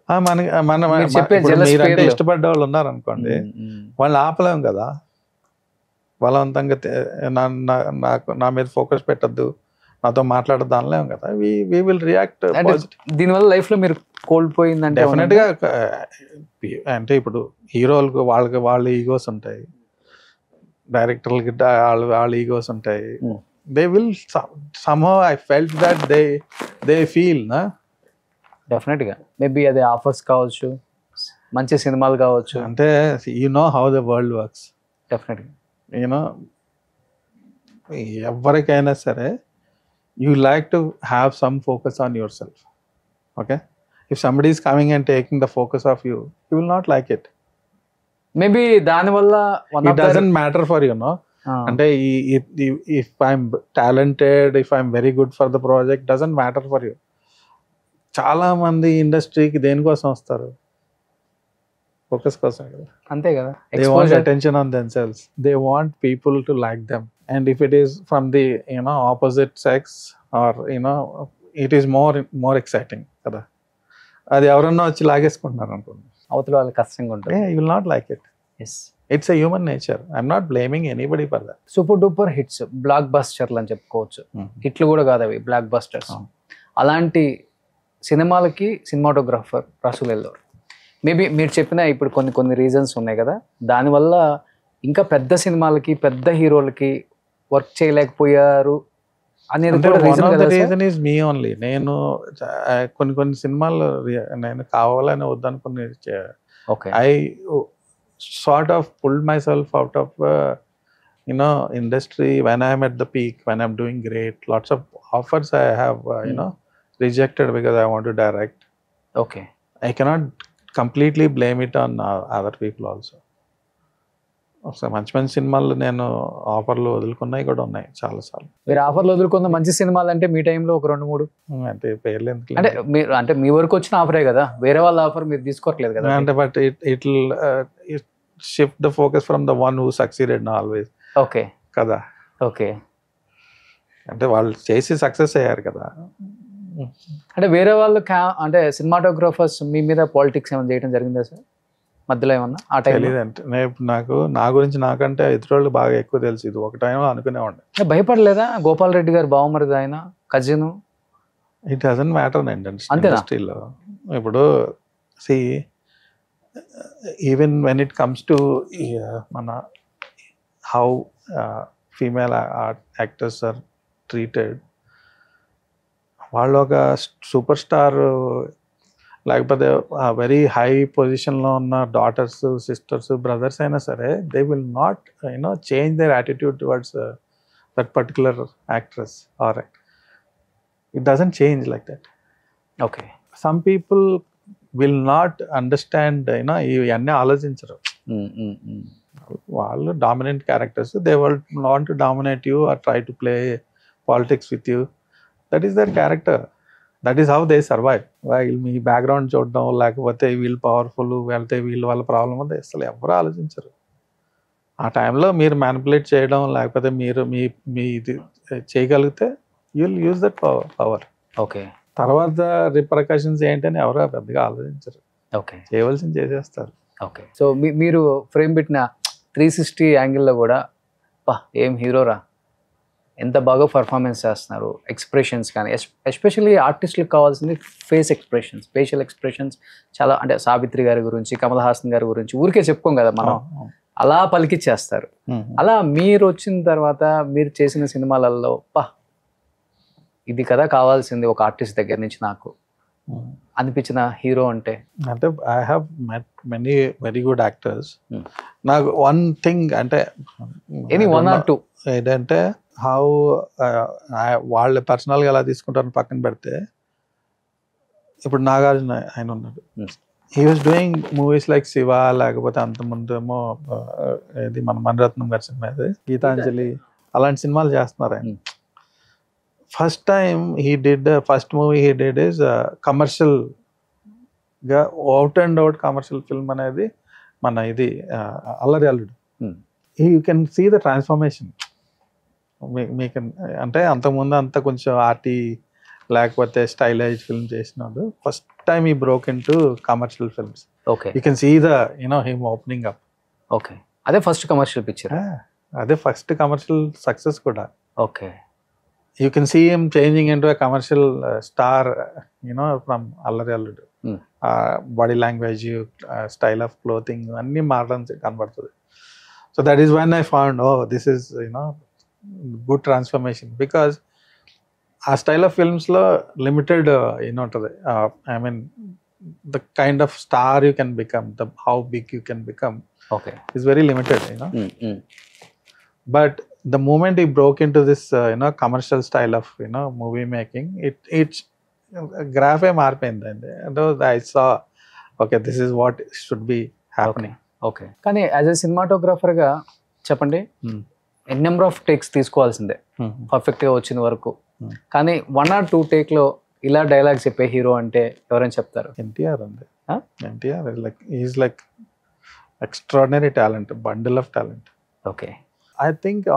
మీరంటే ఇష్టపడ్డ వాళ్ళు ఉన్నారు అనుకోండి, వాళ్ళు ఆపలేం కదా. బలవంతంగా నా మీద ఫోకస్ పెట్టద్దు, నాతో మాట్లాడద్దు అనలేము కదా. We will react. దీనివల్ల లైఫ్ లో మీరు కోల్పోయిందంటే డెఫినెట్ గా. అంటే ఇప్పుడు హీరోలకు వాళ్ళ ఈగోస్ ఉంటాయి, డైరెక్టర్లకి వాళ్ళ ఈగోస్ ఉంటాయి. They will somehow I felt that they feel na definite గా మేబీ అది ఆఫర్స్ కావచ్చు, మంచి సినిమాలు కావచ్చు. అంటే you know how the world works. Definite గా ఎవరికైనా సరే you like to have some focus on yourself. Okay, if somebody is coming and taking the focus of you will not like it. Maybe దాని వల్ల it doesn't matter for you, no. అంటే if I'm talented, if I'm very good for the project, doesn't matter for you. చాలా మంది ఇండస్ట్రీకి దేనికోసం వస్తారు? Focus కోసం కదా. అంతే కదా. They want attention on themselves. They want people to like them. And if it is from the opposite sex, or it is more exciting కదా. అది ఎవరన్నా వచ్చి లాగేసుకుంటున్నారు అనుకోండి, అవతల వాళ్ళకి కష్టంగా ఉంటుంది. You will not like it. Yes, it's a human nature. I'm not blaming anybody for that. Super duper hits, బ్లాక్ బస్టర్లు అని చెప్పుకోవచ్చు. హిట్లు కూడా కాదు అవి, బ్లాక్ బస్టర్స్. అలాంటి సినిమాలకి సినిమాటోగ్రాఫర్ రసూల్ ఎల్లోర్. మేబీ మీరు చెప్పిన ఇప్పుడు కొన్ని రీజన్స్ ఉన్నాయి కదా, దానివల్ల ఇంకా పెద్ద సినిమాలకి పెద్ద హీరోలకి వర్క్ చేయలేకపోయారు అనేది కూడా రీజన్ ఈజ్ మీ ఓన్లీ. నేను కొన్ని సినిమాలు నేను కావాలని వద్దనుకుని I sort of pulled myself out of industry when I'm at the peak, when I'm doing great. Lots of offers I have rejected because I want to direct. Okay, I cannot completely blame it on other people also. So మంచి సినిమాలు నేను ఆఫర్లు వదులుకున్నాయి కూడా ఉన్నాయి చాలా సార్లు. మీరు ఆఫర్లు వదులుకున్న మంచి సినిమాలు అంటే మీ టైంలో ఒక 2-3 అంటే పేర్లు ఎందుకు, అంటే మీరు అంటే మీ వరకు వచ్చిన ఆఫరే కదా, వేరే వాళ్ళ ఆఫర్ మీరు తీసుకోవట్లేదు కదా. అంటే but it shift the focus from the one who succeeded always. Okay కదా. ఓకే, అంటే వాళ్ళు చేసి సక్సెస్ అయ్యారు కదా. అంటే వేరే వాళ్ళు అంటే సినిమాటోగ్రాఫర్స్ మీ మీద పాలిటిక్స్ ఏమైనా చేయడం జరిగిందా సార్ మధ్యలో ఏమన్నా? ఆ టైం తెలియదంటే నాకు నా గురించి నాకంటే ఇతరులకు బాగా ఎక్కువ తెలుసు. ఇది ఒక టైంలో అనుకునేవాడిని. భయపడలేదా? గోపాల్ రెడ్డి గారు బావమరిది, ఆయన కజిన్. ఇట్ డజంట్ మ్యాటర్ అండి ఇండస్ట్రీలో. ఇప్పుడు see even when it comes to మన how female actors are treated, వాళ్ళు ఒక సూపర్ స్టార్ లేకపోతే వెరీ హై పొజిషన్లో ఉన్న డాటర్స్, సిస్టర్స్, బ్రదర్స్ అయినా సరే they will not change their attitude towards that particular actress or actor. It doesn't change like that. Okay. Some people will not understand, ఇవన్నీ ఆలోచించరు. వాళ్ళు dominant characters, they want to dominate you or try to play politics with you. That is their character, that is how they survive. వీళ్ళు మీ background చూడడం, లేకపోతే వీళ్ళు powerful, వెళ్తే వీళ్ళు వాళ్ళ ప్రాబ్లం ఉంది, అసలు ఎవరు ఆలోచించరు. ఆ టైంలో మీరు మ్యానిపులేట్ చేయడం, లేకపోతే మీరు మీ ఇది చేయగలిగితే you will use that power. Okay. తర్వాత రిపర్కషన్స్ ఏంటని ఎవరో పెద్దగా ఆలోచించరు. ఓకే. చేయవలసింది చేసేస్తారు. ఓకే. సో మీరు ఫ్రేమ్ పెట్టిన 360 యాంగిల్లో కూడా ఏం హీరోరా, ఎంత బాగా పర్ఫార్మెన్స్ చేస్తున్నారు, ఎక్స్ప్రెషన్స్ కానీ, ఎస్పెషల్లీ ఆర్టిస్టులకు కావాల్సింది ఫేస్ ఎక్స్ప్రెషన్స్, ఫేషియల్ ఎక్స్ప్రెషన్స్ చాలా. అంటే సావిత్రి గారి గురించి, కమల్ హాసన్ గారి గురించి ఊరికే చెప్పుకోం కదా మనం, అలా పలికిచ్చేస్తారు. అలా మీరు వచ్చిన తర్వాత మీరు చేసిన సినిమాలలో ఇది కదా కావాల్సింది ఒక ఆర్టిస్ట్ దగ్గర నుంచి నాకు అనిపించిన హీరో అంటే I have met many very good actors. నాకు వన్ థింగ్ అంటే ఎనీ 1 or 2 ఏంటంటే హౌ వాళ్ళు పర్సనల్గా ఎలా తీసుకుంటారని పక్కన పెడితే, ఇప్పుడు నాగార్జున ఆయన ఉన్నాడు, he was doing movies like Shiva, లేకపోతే అంతకుముందు ఏమో ఇది మన మణిరత్నం గారి సినిమా, గీతాంజలి, అలాంటి సినిమాలు చేస్తున్నారు ఆయన. First time first movie he did is commercial గా, out and out commercial film అనేది మన ఇది Allari Alludu. You can see the transformation. మీకు అంటే అంతకుముందు అంతా కొంచెం ఆర్టీ లేకపోతే స్టైలైజ్ ఫిల్మ్ చేసినాడు. First time he broke in to commercial films. Okay. You can see the him opening up. Okay. అదే ఫస్ట్ కమర్షియల్ పిక్చర్, అదే ఫస్ట్ కమర్షియల్ సక్సెస్ కూడా. Okay. You can see him changing into a commercial star, from Allari Alludu. Body language, style of clothing, anni maradam kanbadutadi. So that is when I found, this is, good transformation, because our style of films lo limited, I mean, the kind of star you can become, how big you can become, okay, is very limited, But the moment he broke into this commercial style of movie making, it's graph మారిపోయిందండి. I saw, okay, this is what should be happening. Okay. కానీ as a సినిమాటోగ్రాఫర్గా చెప్పండి, number of takes తీసుకోవాల్సిందే పర్ఫెక్ట్గా వచ్చిన వరకు. కానీ 1 or 2 టేక్లో ఇలా dialogue చెప్పే hero అంటే ఎవరైనా చెప్తారు? ఎన్టీఆర్ అండి. NTR is like extraordinary talent, bundle of talent. Okay. I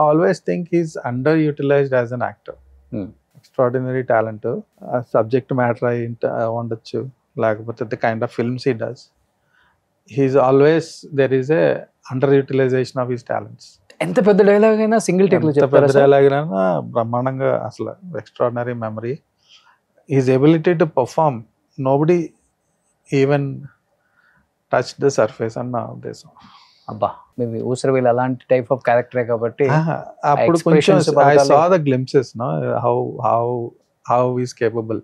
always think he's underutilized as an actor. Extraordinary talent. Subject matter ఉండొచ్చు, లేకపోతే the kind of films he does. There is a underutilization of his talents. ఎంత పెద్ద dialogue అయినా single take లో చెప్తారా? పెద్ద dialogue అయినా బ్రహ్మాండంగా, అసలు extraordinary memory. His ability to perform, nobody even touched the surface అన్న ఉద్దేశం. అబ్బా, మేబీ ఊసరవేలు అలాంటి టైప్ ఆఫ్ క్యారెక్టరే కాబట్టి అప్పుడు కొంచెం I saw the glimpses how is capable.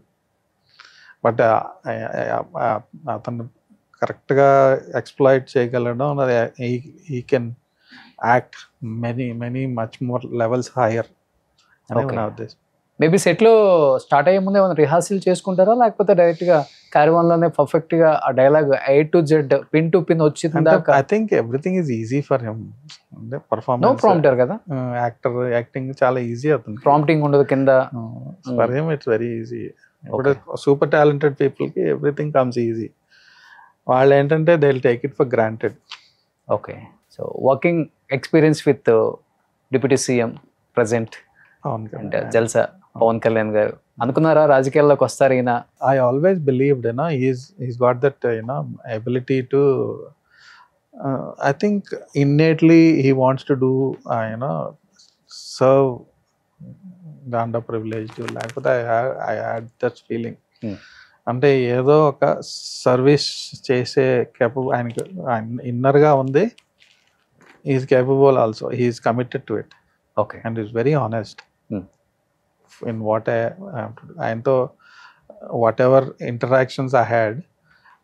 But అతను కరెక్ట్గా ఎక్స్ప్లాయిట్ చేయగలడం, he can act many much more levels higher అనేది నా ఉద్దేశం. మేబీ సెట్లో స్టార్ట్ అయ్యే ముందు ఏమైనా రిహార్సల్ చేసుకుంటారా, లేకపోతే డైరెక్ట్గా క్యారవాన్లోనే పర్ఫెక్ట్గా ఆ dialogue A to Z pin to pin వచ్చింది? I think everything is easy for him. అంటే పర్ఫార్మెన్స్, నో ప్రాంప్టర్ కదా, యాక్టింగ్ చాలా ఈజీ అవుతుంది, ప్రాంప్టింగ్ ఉండదు కింద. For him it's very easy. ఇప్పుడు సూపర్ టాలెంటెడ్ పీపుల్కి ఎవ్రీథింగ్ కమ్స్ ఈజీ. వాళ్ళు ఏంటంటే they will take it for granted. Okay. So working experience with deputy CM present and Jalsa Pawan Kalyan garu, అనుకున్నారా రాజకీయాల్లోకి వస్తారు ఈయన? I always believed, he's got that, ability to, I think innately he wants to do, serve the underprivileged. లేకపోతే I had that feeling. అంటే ఏదో ఒక service చేసే capable ఆయనకి ఇన్నర్గా ఉంది. Is capable also, he's committed to it. Okay. And is very honest in what I have to do. ఆయనతో whatever interactions I had,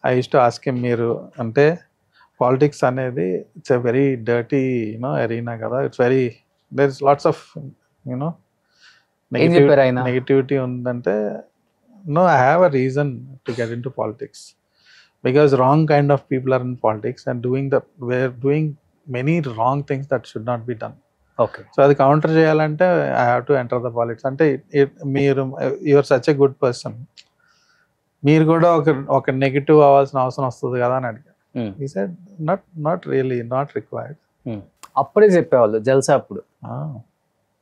I use to ask him, మీరు అంటే పాలిటిక్స్ అనేది it's a very dirty arena కదా, it's very, there is lots of you know ఏం చెప్పారు ఆయన? Negativity ఉందంటే no, I have a reason to get into politics because wrong kind of people are in politics and we're doing many wrong things that should not be done. Okay. So అది counter చేయాలంటే I have to enter the politics. అంటే మీరు your such a good person, మీరు కూడా ఒక negative అవ్వాల్సిన అవసరం వస్తుంది కదా అని అడిగారు. ఈ said not really, not required. అప్పుడే చెప్పేవాళ్ళు జల్సా అప్పుడు,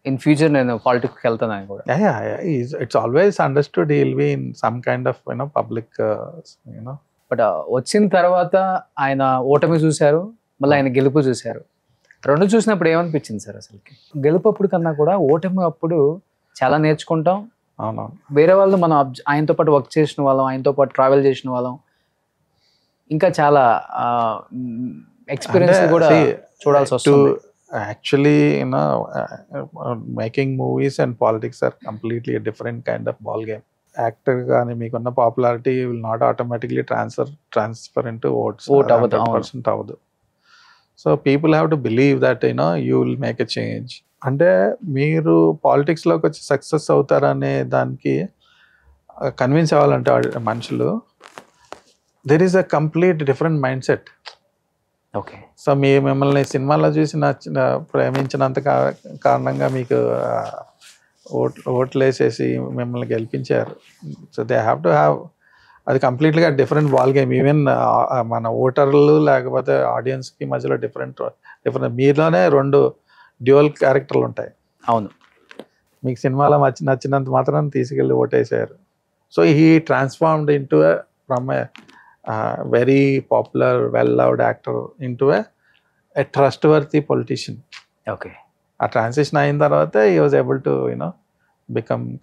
ఇన్ ఫ్యూచర్ నేను పాలిటిక్స్కి వెళ్తాను కూడా. It's always understood he will be in some kind of public but వచ్చిన తర్వాత ఆయన ఓటమి చూశారు, మళ్ళీ ఆయన గెలుపు చూశారు. రెండు చూసినప్పుడు ఏమనిపించింది సార్ అసలుకి? గెలుపు అప్పుడు కన్నా కూడా ఓటమి అప్పుడు చాలా నేర్చుకుంటాం. అవునవును. వేరే వాళ్ళు మనం ఆయనతో పాటు వర్క్ చేసిన వాళ్ళం, ఆయనతో పాటు ట్రావెల్ చేసిన వాళ్ళం, ఇంకా చాలా ఎక్స్పీరియన్స్ కూడా చూడాల్సి వస్తుంది. Actually, making movies and politics are completely a different kind of ball game. Actor gaani meekuన్న popularity will not automatically transfer into votes. Vote avadu, 100% avadu. So people have to believe that you will make a change. అంటే మీరు politics లోకి వచ్చి success అవుతారనే దానికి convince అవ్వాలంటే మనుషులు, there is a complete different mindset. Okay. So మిమ్మల్ని సినిమాలో చూసి ప్రేమించినంత కారణంగా మీకు ఓట్లు వేసేసి మిమ్మల్ని గెలిపించారు. So they have to have, అది కంప్లీట్గా డిఫరెంట్ బాల్ గేమ్. ఈవెన్ మన ఓటర్లు లేకపోతే ఆడియన్స్కి మధ్యలో డిఫరెంట్ మీలోనే 2 డ్యూయల్ క్యారెక్టర్లు ఉంటాయి. అవును. మీకు సినిమాలో నచ్చినంత మాత్రం తీసుకెళ్ళి ఓటేసారు. So he transformed into from a very popular, well-loved actor into a trustworthy politician. Okay. A transition అయిన తర్వాత he was able to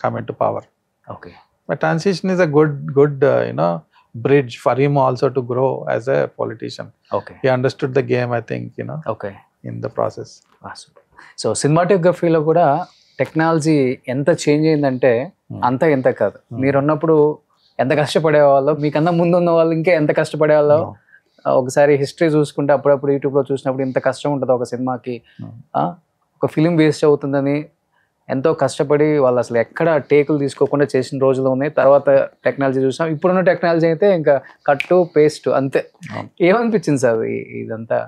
come into power. Okay. But transition is a good bridge for him also to grow as a politician. Okay. He understood the game, I think, Okay. in the process. So సినిమాటోగ్రఫీలో కూడా technology ఎంత change అయిందంటే అంత ఎంత కాదు. మీరున్నప్పుడు ఎంత కష్టపడేవాళ్ళో, మీకన్నా ముందు ఉన్న వాళ్ళు ఇంకా ఎంత కష్టపడేవాళ్ళో ఒకసారి హిస్టరీ చూసుకుంటే అప్పుడప్పుడు యూట్యూబ్లో చూసినప్పుడు ఇంత కష్టం ఉంటుంది ఒక సినిమాకి, ఒక ఫిలిం వేస్ట్ అవుతుందని ఎంతో కష్టపడి వాళ్ళు అసలు ఎక్కడ టేకులు తీసుకోకుండా చేసిన రోజులు ఉన్నాయి. తర్వాత టెక్నాలజీ చూసాం, ఇప్పుడున్న టెక్నాలజీ అయితే ఇంకా కట్టు పేస్ట్ అంతే. ఏమనిపించింది సార్ ఇదంతా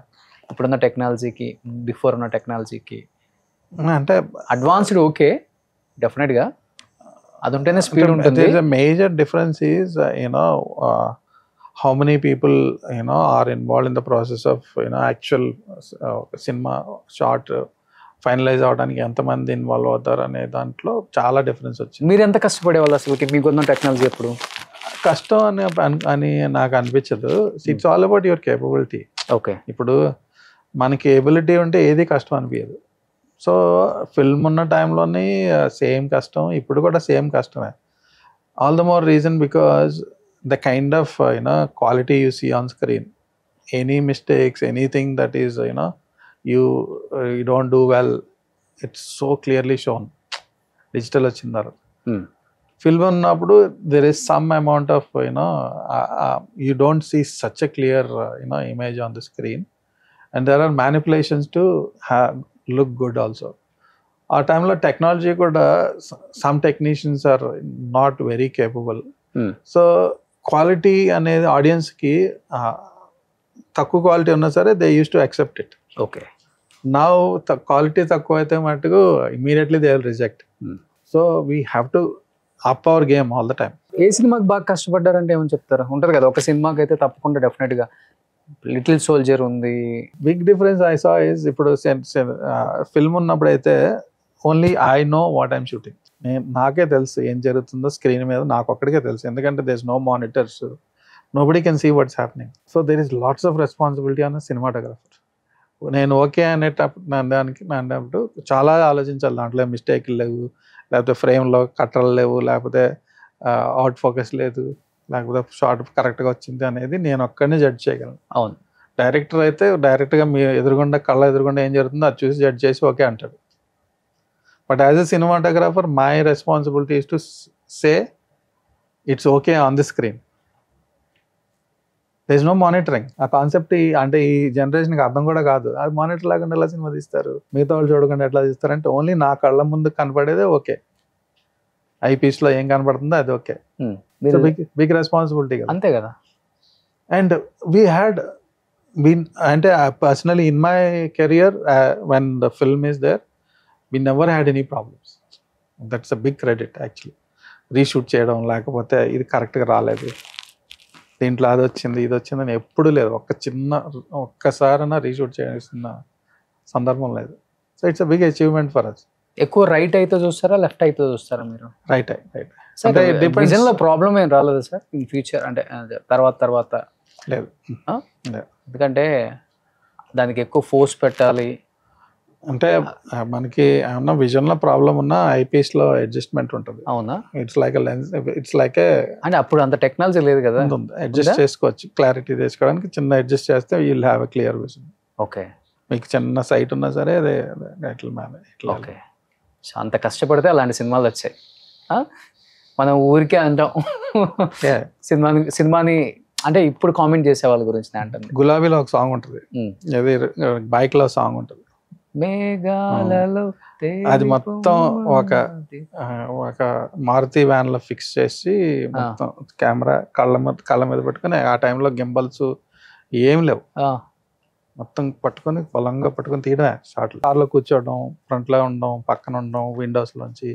ఇప్పుడున్న టెక్నాలజీకి బిఫోర్ ఉన్న టెక్నాలజీకి? అంటే అడ్వాన్స్డ్ ఓకే, డెఫినెట్గా అది ఉంటేనే స్పీడ్ ఉంటుంది. The major difference is how many people are involved in the process of actual cinema shot finalise అవడానికి ఎంతమంది ఇన్వాల్వ్ అవుతారు అనే దాంట్లో చాలా డిఫరెన్స్ వచ్చింది. మీరు ఎంత కష్టపడే వాళ్ళు అసలు మీకున్న టెక్నాలజీ? ఎప్పుడు కష్టం అని నాకు అనిపించదు. It's all about your capability. Okay. ఇప్పుడు మనకి ఎబిలిటీ ఉంటే ఏది కష్టం అనిపించదు. సో ఫిల్మ్ ఉన్న టైంలోని సేమ్ కష్టం, ఇప్పుడు కూడా సేమ్ కష్టమే. All the more reason because the kind of quality you see on screen, any mistakes, anything that is you don't do well, it's so clearly shown. Digital వచ్చిన తర్వాత film ఉన్నప్పుడు there is some amount of you don't see such a clear image on the screen, and there are manipulations to look good also. ఆ టైంలో technology కూడా some technicians are not very capable. So quality అనేది ఆడియన్స్కి తక్కువ quality ఉన్నా సరే they use to accept it. Okay. Now quality తక్కువ అయితే మటుకు immediately they will reject. So we have to up our game all the time. ఏ సినిమాకి బాగా కష్టపడ్డారంటే ఏమని చెప్తారా? ఉంటుంది కదా ఒక సినిమాకి అయితే తప్పకుండా డెఫినెట్గా లిటిల్ సోల్జర్ ఉంది. Big difference I saw is, ఇప్పుడు ఫిల్మ్ ఉన్నప్పుడు అయితే only I know what I'm shooting. నాకే తెలుసు ఏం జరుగుతుందో స్క్రీన్ మీద, నాకు ఒక్కడికే తెలుసు. ఎందుకంటే there is no monitors, nobody can see what's happening. So there is lots of responsibility on cinematographer. నేను ఓకే అనేటప్పుడు చాలా ఆలోచించాలి. దాంట్లో మిస్టేక్లు లేవు, లేకపోతే ఫ్రేమ్లో కట్టలు లేవు, లేకపోతే అవుట్ ఫోకస్ లేదు, లేకపోతే షార్ట్ కరెక్ట్గా వచ్చింది అనేది నేను ఒక్కడినే జడ్జ్ చేయగలను. అవును. డైరెక్టర్ అయితే డైరెక్ట్గా మీ కళ్ళ ఎదురుగుండా ఏం జరుగుతుందో అది చూసి జడ్జ్ చేసి ఓకే అంటాడు. But as a cinematographer my responsibility is to say it's okay on the screen. There is no monitoring. ఆ కాన్సెప్ట్ అంటే ఈ జనరేషన్కి అర్థం కూడా కాదు. అది మానిటర్ లేకుండా ఎలా సినిమా తీస్తారు, మిగతా వాళ్ళు చూడకుండా ఎట్లా తీస్తారంటే ఓన్లీ నా కళ్ళ ముందు కనపడేదే ఓకే, ఐపీస్లో ఏం కనపడుతుందో అది ఓకే. బిగ్ రెస్పాన్సిబిలిటీ కదా. అంతే కదా. అండ్ వీ హ్యాడ్ been అంటే personally in my career when the film is there we never had any problems. That's a big credit actually. Reshoot చేయడం, లేకపోతే ఇది కరెక్ట్గా రాలేదు, దీంట్లో అది వచ్చింది ఇది వచ్చింది అని ఎప్పుడూ లేదు. ఒక్కసారైనా రీషూట్ చేయాల్సిన సందర్భం లేదు. So it's a big achievement for us. ఎక్కువ రైట్ అయితే చూస్తారా, లెఫ్ట్ అయితే చూస్తారా మీరు? రైట్. అంటే విజన్లో ప్రాబ్లం ఏం రాలేదు సార్ ఇన్ ఫ్యూచర్, అంటే తర్వాత లేదు. ఎందుకంటే దానికి ఎక్కువ ఫోర్స్ పెట్టాలి అంటే మనకి ఏమన్నా విజన్లో ప్రాబ్లం ఉన్నా ఐపీఎస్లో అడ్జస్ట్మెంట్ ఉంటుంది. అవునా? It's like lens, it's like అంటే అప్పుడు అంత టెక్నాలజీ లేదు కదా, అడ్జస్ట్ చేసుకోవచ్చు. క్లారిటీ తెచ్చుకోవడానికి చిన్న అడ్జస్ట్ చేస్తే you'll have a clear vision. Okay. మీకు చిన్న సైట్ ఉన్నా సరే అదే ఇట్లా మేనేజ్. ఓకే. సో అంత కష్టపడితే అలాంటి సినిమాలు వచ్చాయి. మనం ఊరికే అంటాం సినిమాని, అంటే ఇప్పుడు కామెంట్ చేసే వాళ్ళ గురించి నేను అంటాను. గులాబీలో ఒక సాంగ్ ఉంటుంది, అది బైక్ లో సాంగ్ ఉంటుంది, మేఘాలలో అది మొత్తం ఒక మారుతి వ్యాన్ లో ఫిక్స్ చేసి మొత్తం కెమెరా కళ్ళ మీద పెట్టుకుని, ఆ టైంలో గింబల్స్ ఏం లేవు, మొత్తం పట్టుకొని పొలంగా పట్టుకొని తీయడమే షార్ట్లు. కార్లో కూర్చోవడం, ఫ్రంట్ లో ఉండడం, పక్కన ఉండడం, విండోస్ లోంచి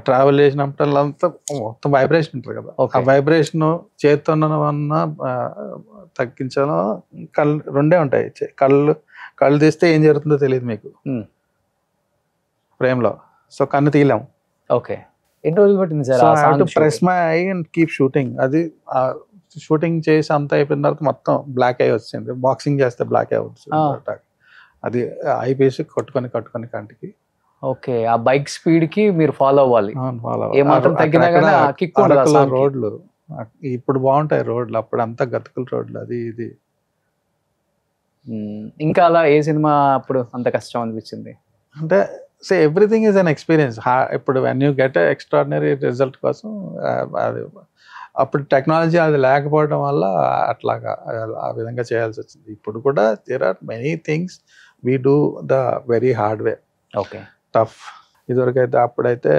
ట్రావెల్ చేసినప్పుడు అంతా మొత్తం వైబ్రేషన్ ఉంటుంది కదా, ఆ వైబ్రేషన్ చేతున్నా తగ్గించడం. కళ్ళు రెండే ఉంటాయి, కళ్ళు తీస్తే ఏం జరుగుతుందో తెలియదు మీకు ఫ్రేమ్ లో, సో కన్ను తీయలేము. ఓకే. ఎన్ని రోజులు పట్టింది sir? Press my I and keep shooting. అది షూటింగ్ చేసి అంతా అయిపోయిన తర్వాత మొత్తం బ్లాక్ అయి వచ్చింది. బాక్సింగ్ చేస్తే బ్లాక్ అయి వచ్చింది. అది ఐపీఎస్ కట్టుకొని కంటికి. ఓకే. ఆ బైక్ స్పీడ్ కి మీరు ఫాలో అవ్వాలి. రోడ్లు ఇప్పుడు బాగుంటాయి రోడ్లు, అప్పుడు అంతా గతుకుల రోడ్లు, అది ఇది. ఇంకా అలా ఏ సినిమా అప్పుడు అంత కష్టం అనిపించింది? అంటే ఎవ్రీథింగ్ ఈజ్ అన్ ఎక్స్పీరియన్స్. ఇప్పుడు when you get extraordinary result కోసం అది అప్పుడు టెక్నాలజీ అది లేకపోవడం వల్ల అట్లాగా ఆ విధంగా చేయాల్సి వచ్చింది. ఇప్పుడు కూడా there are many things we do the very hard way. Okay. Tough. ఇదివరకైతే అప్పుడైతే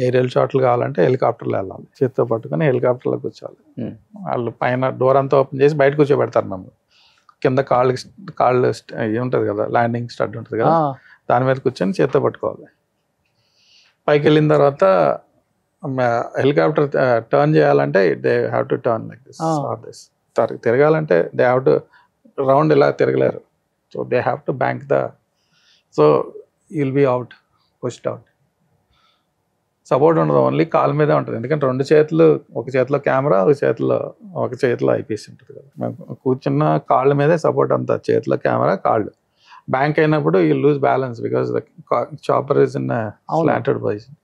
ఏరియల్ షాట్లు కావాలంటే హెలికాప్టర్లో వెళ్ళాలి, చేతితో పట్టుకొని హెలికాప్టర్లో కూర్చోవాలి. వాళ్ళు పైన డోర్ అంతా ఓపెన్ చేసి బయట కూర్చోబెడతారు మేము, కింద కాళ్ళు ఉంటుంది కదా, ల్యాండింగ్ స్టడ్ ఉంటుంది కదా, దాని మీద కూర్చొని చేతితో పట్టుకోవాలి. పైకి వెళ్ళిన తర్వాత హెలికాప్టర్ టర్న్ చేయాలంటే they have to turn like this or this. తిరగాలంటే దే హ్యావ్ టు రౌండ్ ఇలా తిరగలేరు, so they have to bank the, so you'll be out, pushed out. Support ఉండదు, ఓన్లీ కాళ్ళ మీదే ఉంటుంది. ఎందుకంటే రెండు చేతులు, ఒక చేతిలో కెమెరా, ఒక చేతిలో ఐపీఎస్ ఉంటుంది కదా. మేము కూర్చున్న కాళ్ళ మీదే సపోర్ట్ అంతా, చేతిలో కెమెరా, కాళ్ళు. బ్యాంక్ అయినప్పుడు you lose balance because the chopper is in slanted position.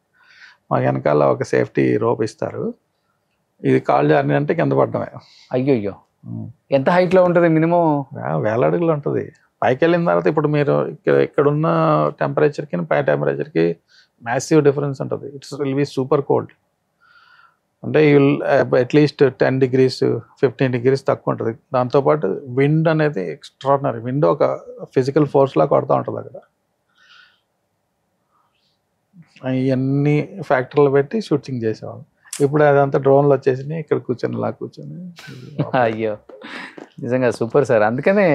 మాకు వెనకాల ఒక సేఫ్టీ రోప్ ఇస్తారు, ఇది కాళ్ళు జారిని అంటే కింద పడ్డమే. అయ్యో, ఎంత హైట్ లో ఉంటుంది? మినిమం వేల అడుగులు ఉంటుంది. పైకి వెళ్ళిన తర్వాత ఇప్పుడు మీరు ఇక్కడున్న టెంపరేచర్కి పై టెంపరేచర్కి మ్యాసివ్ డిఫరెన్స్ ఉంటుంది. It's will be super cold. అంటే యుల్ అట్లీస్ట్ 10 degrees 15 degrees తక్కువ ఉంటుంది. దాంతోపాటు విండ్ అనేది ఎక్స్ట్రాడినరీ విండ్, ఒక ఫిజికల్ ఫోర్స్లా కొడుతూ ఉంటుంది అక్కడ. ఇవన్నీ ఫ్యాక్టరీలు పెట్టి షూటింగ్ చేసేవాళ్ళం. ఇప్పుడు అదంతా డ్రోన్లు వచ్చేసినాయి, ఇక్కడ కూర్చొని. అయ్యో, నిజంగా సూపర్ సార్. అందుకనే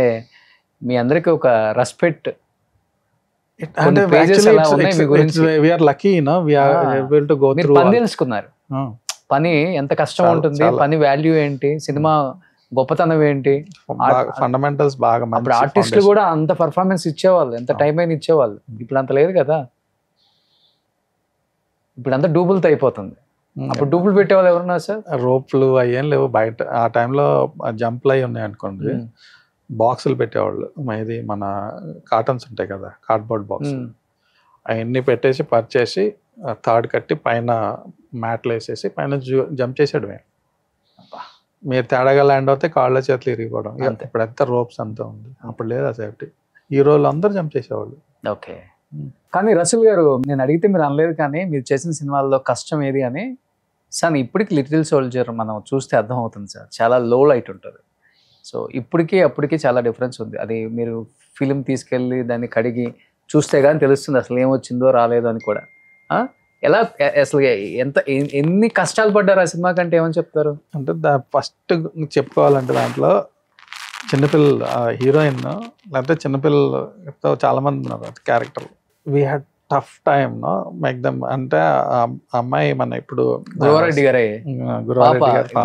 మీ అందరికి ఒక రెస్పెక్ట్. తెలుసుకున్నారు పని ఎంత కష్టం ఉంటుంది, పని వాల్యూ ఏంటి, సినిమా గొప్పతనం ఏంటి, ఫండమెంటల్స్ బాగా. అప్పుడు ఆర్టిస్టులు కూడా అంత పర్ఫార్మెన్స్ ఇచ్చేవాళ్ళు, ఎంత టైం అయినా ఇచ్చేవాళ్ళు. ఇప్పుడు అంత లేదు కదా, ఇప్పుడు అంతా డూబుల్తో అయిపోతుంది. అప్పుడు డూబుల్ పెట్టేవాళ్ళు ఎవరున్నారు సార్? రోప్లు అయ్యేం లేవు బయట. ఆ టైంలో జంప్లు అయి ఉన్నాయి అనుకోండి, బాక్సులు పెట్టేవాళ్ళు. ఇది మన కాటన్స్ ఉంటాయి కదా, కార్డ్బోర్డ్ బాక్స్, అవన్నీ పెట్టేసి పరిచేసి థర్డ్ కట్టి పైన మ్యాట్లు వేసేసి పైన జంప్ చేసేయడమే. మీరు తేడాగా ల్యాండ్ అవుతే కాళ్ళ చేతులు ఇరిగిపోవడం. ఇప్పుడు ఎంత రోప్స్ అంతా ఉంది, అప్పుడు లేదు ఆ సేఫ్టీ. ఈ రోజులు అందరూ జంప్ చేసేవాళ్ళు. ఓకే. కానీ రసూల్ గారు, నేను అడిగితే మీరు అనలేదు, కానీ మీరు చేసిన సినిమాల్లో కష్టం ఏది అని సార్ ఇప్పటికి లిటిల్ సోల్జర్ మనం చూస్తే అర్థం అవుతుంది సార్, చాలా లో లైట్ ఉంటుంది. సో ఇప్పటికీ అప్పటికి చాలా డిఫరెన్స్ ఉంది. అది మీరు ఫిలిం తీసుకెళ్ళి దాన్ని కడిగి చూస్తే కానీ తెలుస్తుంది అసలు ఏమొచ్చిందో రాలేదో అని కూడా. ఎలా అసలు ఎన్ని కష్టాలు పడ్డారు ఆ సినిమా కంటే ఏమని చెప్తారు? అంటే ఫస్ట్ చెప్పుకోవాలంటే దాంట్లో చిన్నపిల్లలు హీరోయిన్ లేకపోతే చిన్నపిల్లలతో చాలా మంది ఉన్నారు character. We had tough time make them. అంటే అమ్మాయి మన ఇప్పుడు గురవారెడ్డి గారే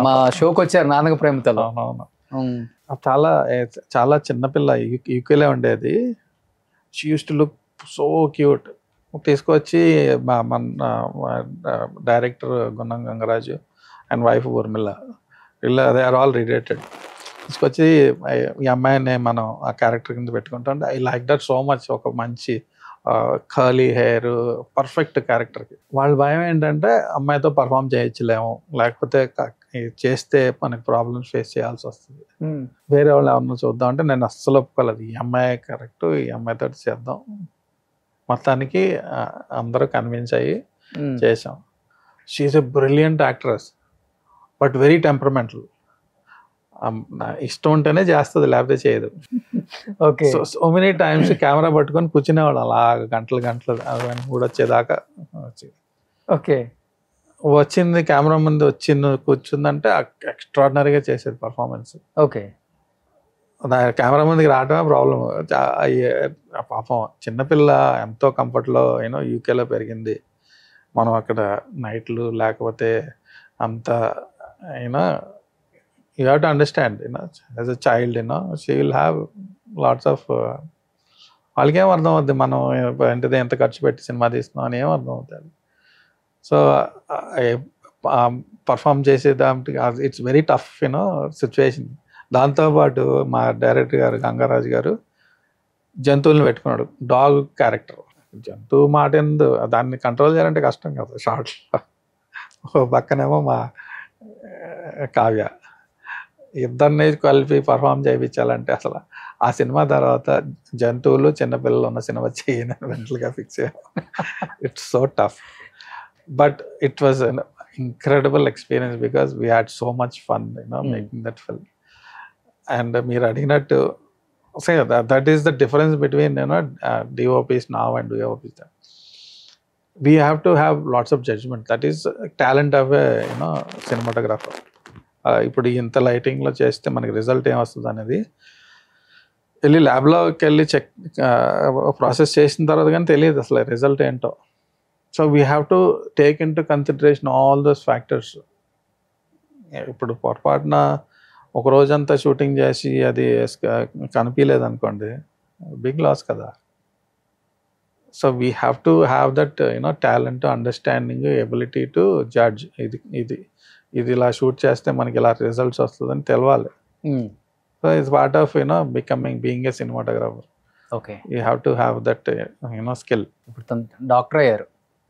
మా షోకి వచ్చారు నాన్నక ప్రేమితలో. చాలా చాలా చిన్నపిల్ల యూకేలో ఉండేది. She use to look so cute. తీసుకొచ్చి మన director గున్నం Gangaraju and wife Urmila వీళ్ళు దే ఆర్ ఆల్ రిలేటెడ్. తీసుకొచ్చి ఈ అమ్మాయిని మనం ఆ క్యారెక్టర్ కింద పెట్టుకుంటాం. I like that so much. ఒక మంచి కర్లీ హెయిర్, పర్ఫెక్ట్ క్యారెక్టర్కి. వాళ్ళ భయం ఏంటంటే అమ్మాయితో పర్ఫామ్ చేయించలేము, లేకపోతే చేస్తే మనకి ప్రాబ్లమ్స్ ఫేస్ చేయాల్సి వస్తుంది. వేరే వాళ్ళు ఎవరన్నా చూద్దాం అంటే నేను అస్సలు ఒప్పుకోలేదు. ఈ అమ్మాయి కరెక్ట్, ఈ అమ్మాయితో చేద్దాం. మొత్తానికి అందరూ కన్విన్స్ అయ్యి చేసాం. She's a brilliant actress but very temperamental. ఇష్టం ఉంటేనే చేస్తుంది, లేకపోతే చేయదు. Okay. So many times camera పట్టుకొని కూర్చునేవాడు అలా గంటలు గంటలు అవన్నీ కూడా వచ్చేదాకా. ఓకే. వచ్చింది కెమెరా ముందు వచ్చింది కూర్చుందంటే ఎక్స్ట్రాడినరీగా చేసేది పర్ఫార్మెన్స్. ఓకే. కెమెరా ముందుకి రావడమే ప్రాబ్లం. పాపం చిన్నపిల్ల ఎంతో కంఫర్ట్లో యూకేలో పెరిగింది. మనం అక్కడ నైట్లు లేకపోతే అంత you have to understand as a child she will have lots of. వాళ్ళకేం అర్థం అవుద్ది మనం ఏంటిది ఎంత ఖర్చు పెట్టి సినిమా తీస్తున్నాం అని ఏం అర్థం అవుతుంది. సో పర్ఫామ్ చేసేదానికి ఇట్స్ వెరీ టఫ్ సిచ్యువేషన్. దాంతోపాటు మా డైరెక్టర్ గారు గంగరాజు గారు జంతువులను పెట్టుకున్నాడు. Dog character. జంతువు మాట ఎందు దాన్ని కంట్రోల్ చేయాలంటే కష్టం కదా షార్ట్లో. పక్కనేమో మా కావ్య, ఇద్దరిని కలిపి పర్ఫామ్ చేయించాలంటే అసలు ఆ సినిమా తర్వాత జంతువులు చిన్నపిల్లలు ఉన్న సినిమా చేయని వెంటలుగా ఫిక్స్ అయ్యాను. It's so tough but it was an incredible experience because we had so much fun making that film. And మీరు అడిగినట్టు say that is the difference between DOPs now and DOPs then. We have to have lots of judgment. That is talent of a cinematographer. ఇప్పుడు ఇంత లైటింగ్లో చేస్తే మనకి result ఏమొస్తుంది అనేది వెళ్ళి ల్యాబ్లోకి వెళ్ళి చెక్ ప్రాసెస్ చేసిన తర్వాత కానీ తెలియదు అసలు రిజల్ట్ ఏంటో. So we have to take in to consideration all those factors. ఇప్పుడు పొరపాటున ఒక రోజంతా షూటింగ్ చేసి అది కనిపించలేదు అనుకోండి, బిగ్ లాస్ కదా. So we have to have that talent, understanding, ability to judge. ఇది ఇలా షూట్ చేస్తే మనకి ఇలా రిజల్ట్స్ వస్తుందని తెలవాలి. So it's part of being a cinematographer. Okay. You have to have that skill. ఇప్పుడు డాక్టర్ అయ్యారు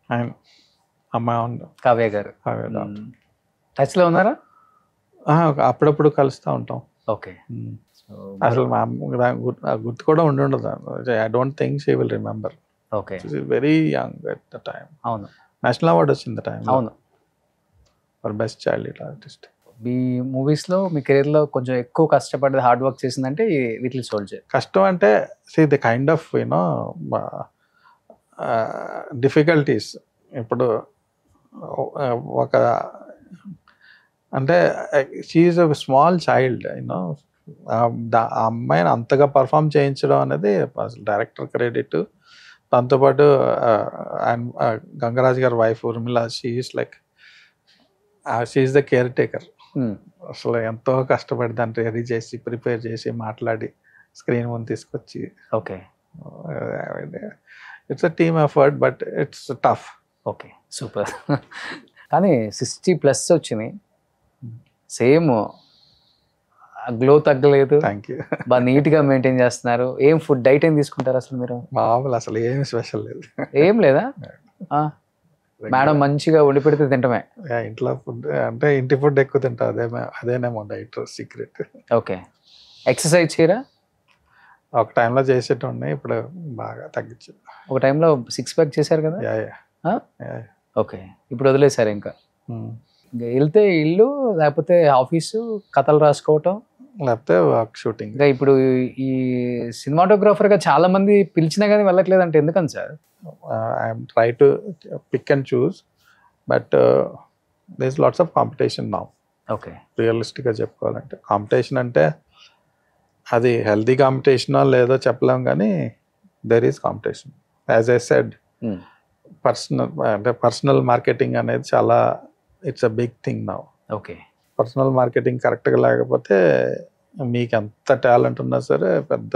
ఆయన అమ్మాయి కావ్య గారు. టచ్లో ఉన్నారా? అప్పుడప్పుడు కలుస్తూ ఉంటాం. ఓకే. అసలు గుర్తు కూడా ఉండదు. I don't think she will remember. Okay. Very young at the time. అవును. నేషనల్ అవార్డు వచ్చింది టైం. అవును. For best child artist. మీ మూవీస్లో మీ కెరీర్లో కొంచెం ఎక్కువ కష్టపడి హార్డ్ వర్క్ చేసిందంటే ఈ లిటిల్ సోల్జర్. కష్టం అంటే see the kind of difficulties. ఇప్పుడు ఒక అంటే she is a small child ఆ అమ్మాయిని అంతగా పర్ఫామ్ చేయించడం అనేది డైరెక్టర్ క్రెడిట్. దాంతోపాటు గంగరాజు గారి wife Urmila, she is like she is the care taker. అసలు ఎంతో కష్టపడి దాన్ని రెడీ చేసి ప్రిపేర్ చేసి మాట్లాడి స్క్రీన్ ముందు తీసుకొచ్చి. Okay. It's a team effort but it's tough. Okay, super. కానీ 60+ వచ్చినాయి, సేమ్ గ్లో తగ్గలేదు. Thank you. బాగా నీట్గా మెయింటైన్ చేస్తున్నారు. ఏం ఫుడ్ డైట్ ఏం తీసుకుంటారు అసలు మీరు? మామూలు అసలు ఏమి స్పెషల్ లేదు. ఏం లేదా? మేడం మంచిగా వండి పెడితే తింటమే. ఇంట్లో ఫుడ్ అంటే ఇంటి ఫుడ్ ఎక్కువ తింటా, అదేనేమో డైట్ సీక్రెట్. ఓకే. ఎక్సర్సైజ్ చేయరా? ఒక టైంలో చేసేటోడిని, ఇప్పుడు బాగా తగ్గించాను. ఒక టైంలో 6 ప్యాక్ చేశారు కదా? ఓకే. ఇప్పుడు వదిలేసారు ఇంకా? ఇంకా వెళ్తే ఇల్లు, లేకపోతే ఆఫీసు, కథలు రాసుకోవటం, లేకపోతే వర్క్ షూటింగ్. ఇంకా ఇప్పుడు ఈ సినిమాటోగ్రాఫర్గా చాలా మంది పిలిచినా కానీ వెళ్ళట్లేదు అంటే ఎందుకని sir? I'm try to pick and choose, but there is lots of competition now. Okay, రియలిస్టిక్గా చెప్పుకోవాలంటే కాంపిటీషన్ అంటే అది హెల్దీ కాంపిటీషనో లేదో చెప్పలేం, కానీ there is competition. As I said, personal marketing అనేది చాలా, it's a big thing now. Okay, personal marketing కరెక్ట్గా లేకపోతే మీకు ఎంత టాలెంట్ ఉన్నా సరే పెద్ద,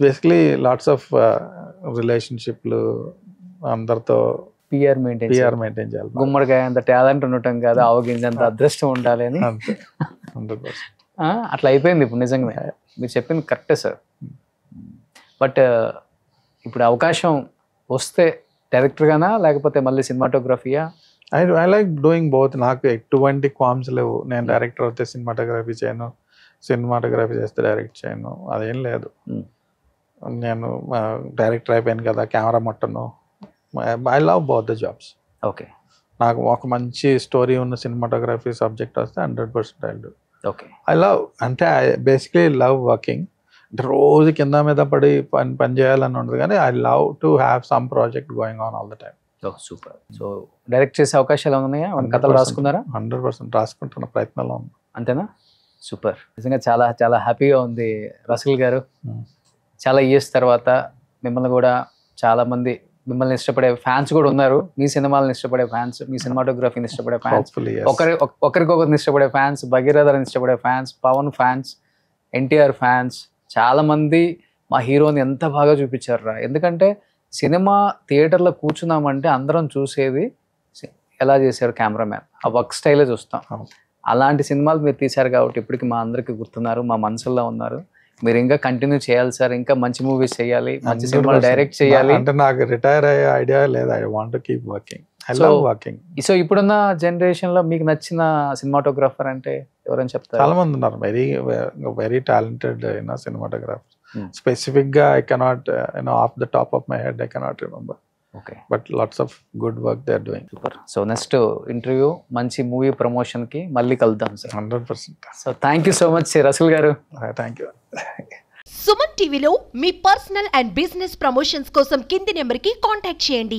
బేసిక్లీ లాట్స్ ఆఫ్ రిలేషన్షిప్లు, అందరితో పిఆర్ మెయింటైన్ చేయాలి. గుమ్మడికాయ అంత టాలెంట్ ఉండటం కాదు, ఆవగింజ అంత అదృష్టం ఉండాలి అని. అంతే, 100%. అట్లా అయిపోయింది ఇప్పుడు. నిజంగా మీరు చెప్పింది కరెక్టే సార్. బట్ ఇప్పుడు అవకాశం వస్తే డైరెక్టర్గానా లేకపోతే మళ్ళీ సినిమాటోగ్రఫీయా? I like doing both. నాకు ఎటువంటి క్వామ్స్ లేవు. నేను డైరెక్టర్ అయితే సినిమాటోగ్రఫీ చేయను, సినిమాటోగ్రఫీ చేస్తే డైరెక్ట్ చేయను, అదేం లేదు. నేను డైరెక్టర్ అయిపోయాను కదా, కెమెరా ముట్టను. I love both the jobs. Okay, నాకు ఒక మంచి స్టోరీ ఉన్న సినిమాటోగ్రఫీ సబ్జెక్ట్ వస్తే 100% I do. Okay, I love, అంటే ఐ బేసిక్లీ లవ్ వర్కింగ్. రోజు కింద మీద పడి పని చేయాలని ఉండదు, కానీ I love to have some project going on all the time. Super. So direct చేసే అవకాశాలు ఉన్నాయా? కథలు రాసుకున్నారా? 100% రాసుకుంటున్న ప్రయత్నంలో ఉంది. అంతేనా? సూపర్. నిజంగా చాలా చాలా హ్యాపీగా ఉంది రసూల్ గారు. చాలా ఇయర్స్ తర్వాత మిమ్మల్ని కూడా చాలా మంది, మిమ్మల్ని ఇష్టపడే ఫ్యాన్స్ కూడా ఉన్నారు. మీ సినిమాలను ఇష్టపడే ఫ్యాన్స్, మీ సినిమాటోగ్రఫీని ఇష్టపడే ఫ్యాన్స్, ఒకరికొకరిని ఇష్టపడే ఫ్యాన్స్, భగీరథని ఇష్టపడే fans, Pawan fans, NTR fans, చాలా మంది మా హీరోని ఎంత బాగా చూపించారు. ఎందుకంటే సినిమా థియేటర్లో కూర్చున్నామంటే అందరం చూసేది ఎలా చేశారు కెమెరామ్యాన్, ఆ వర్క్ స్టైలే చూస్తాం. అలాంటి సినిమాలు మీరు తీశారు కాబట్టి ఇప్పటికి మా అందరికి గుర్తున్నారు, మా మనసుల్లో ఉన్నారు. మీరు ఇంకా కంటిన్యూ చేయాలి సార్, ఇంకా మంచి మూవీస్ చేయాలి, మంచి సినిమాలు డైరెక్ట్ చేయాలి. అంటే నాకు రిటైర్ అయ్యే ఐడియా లేదు. I want to keep working. I love working. So ఇప్పుడున్న జనరేషన్ లో మీకు నచ్చిన సినిమాటోగ్రాఫర్ అంటే ఎవరైనా చెప్తారు? చాలా మంది ఉన్నారు, వెరీ టాలెంటెడ్ సినిమాటోగ్రాఫర్. స్పెసిఫిక్ గా I cannot, of the top of my head I cannot remember. Okay, but lots of good work they are doing. Super. So next interview మంచి మూవీ ప్రమోషన్ కి మళ్ళీ కలుద్దాం sir. 100%. So thank you so much Rasool garu. Thank you. Suman టీవీలో మీ personal and business promotions కోసం కింది నెంబర్కి contact చేయండి.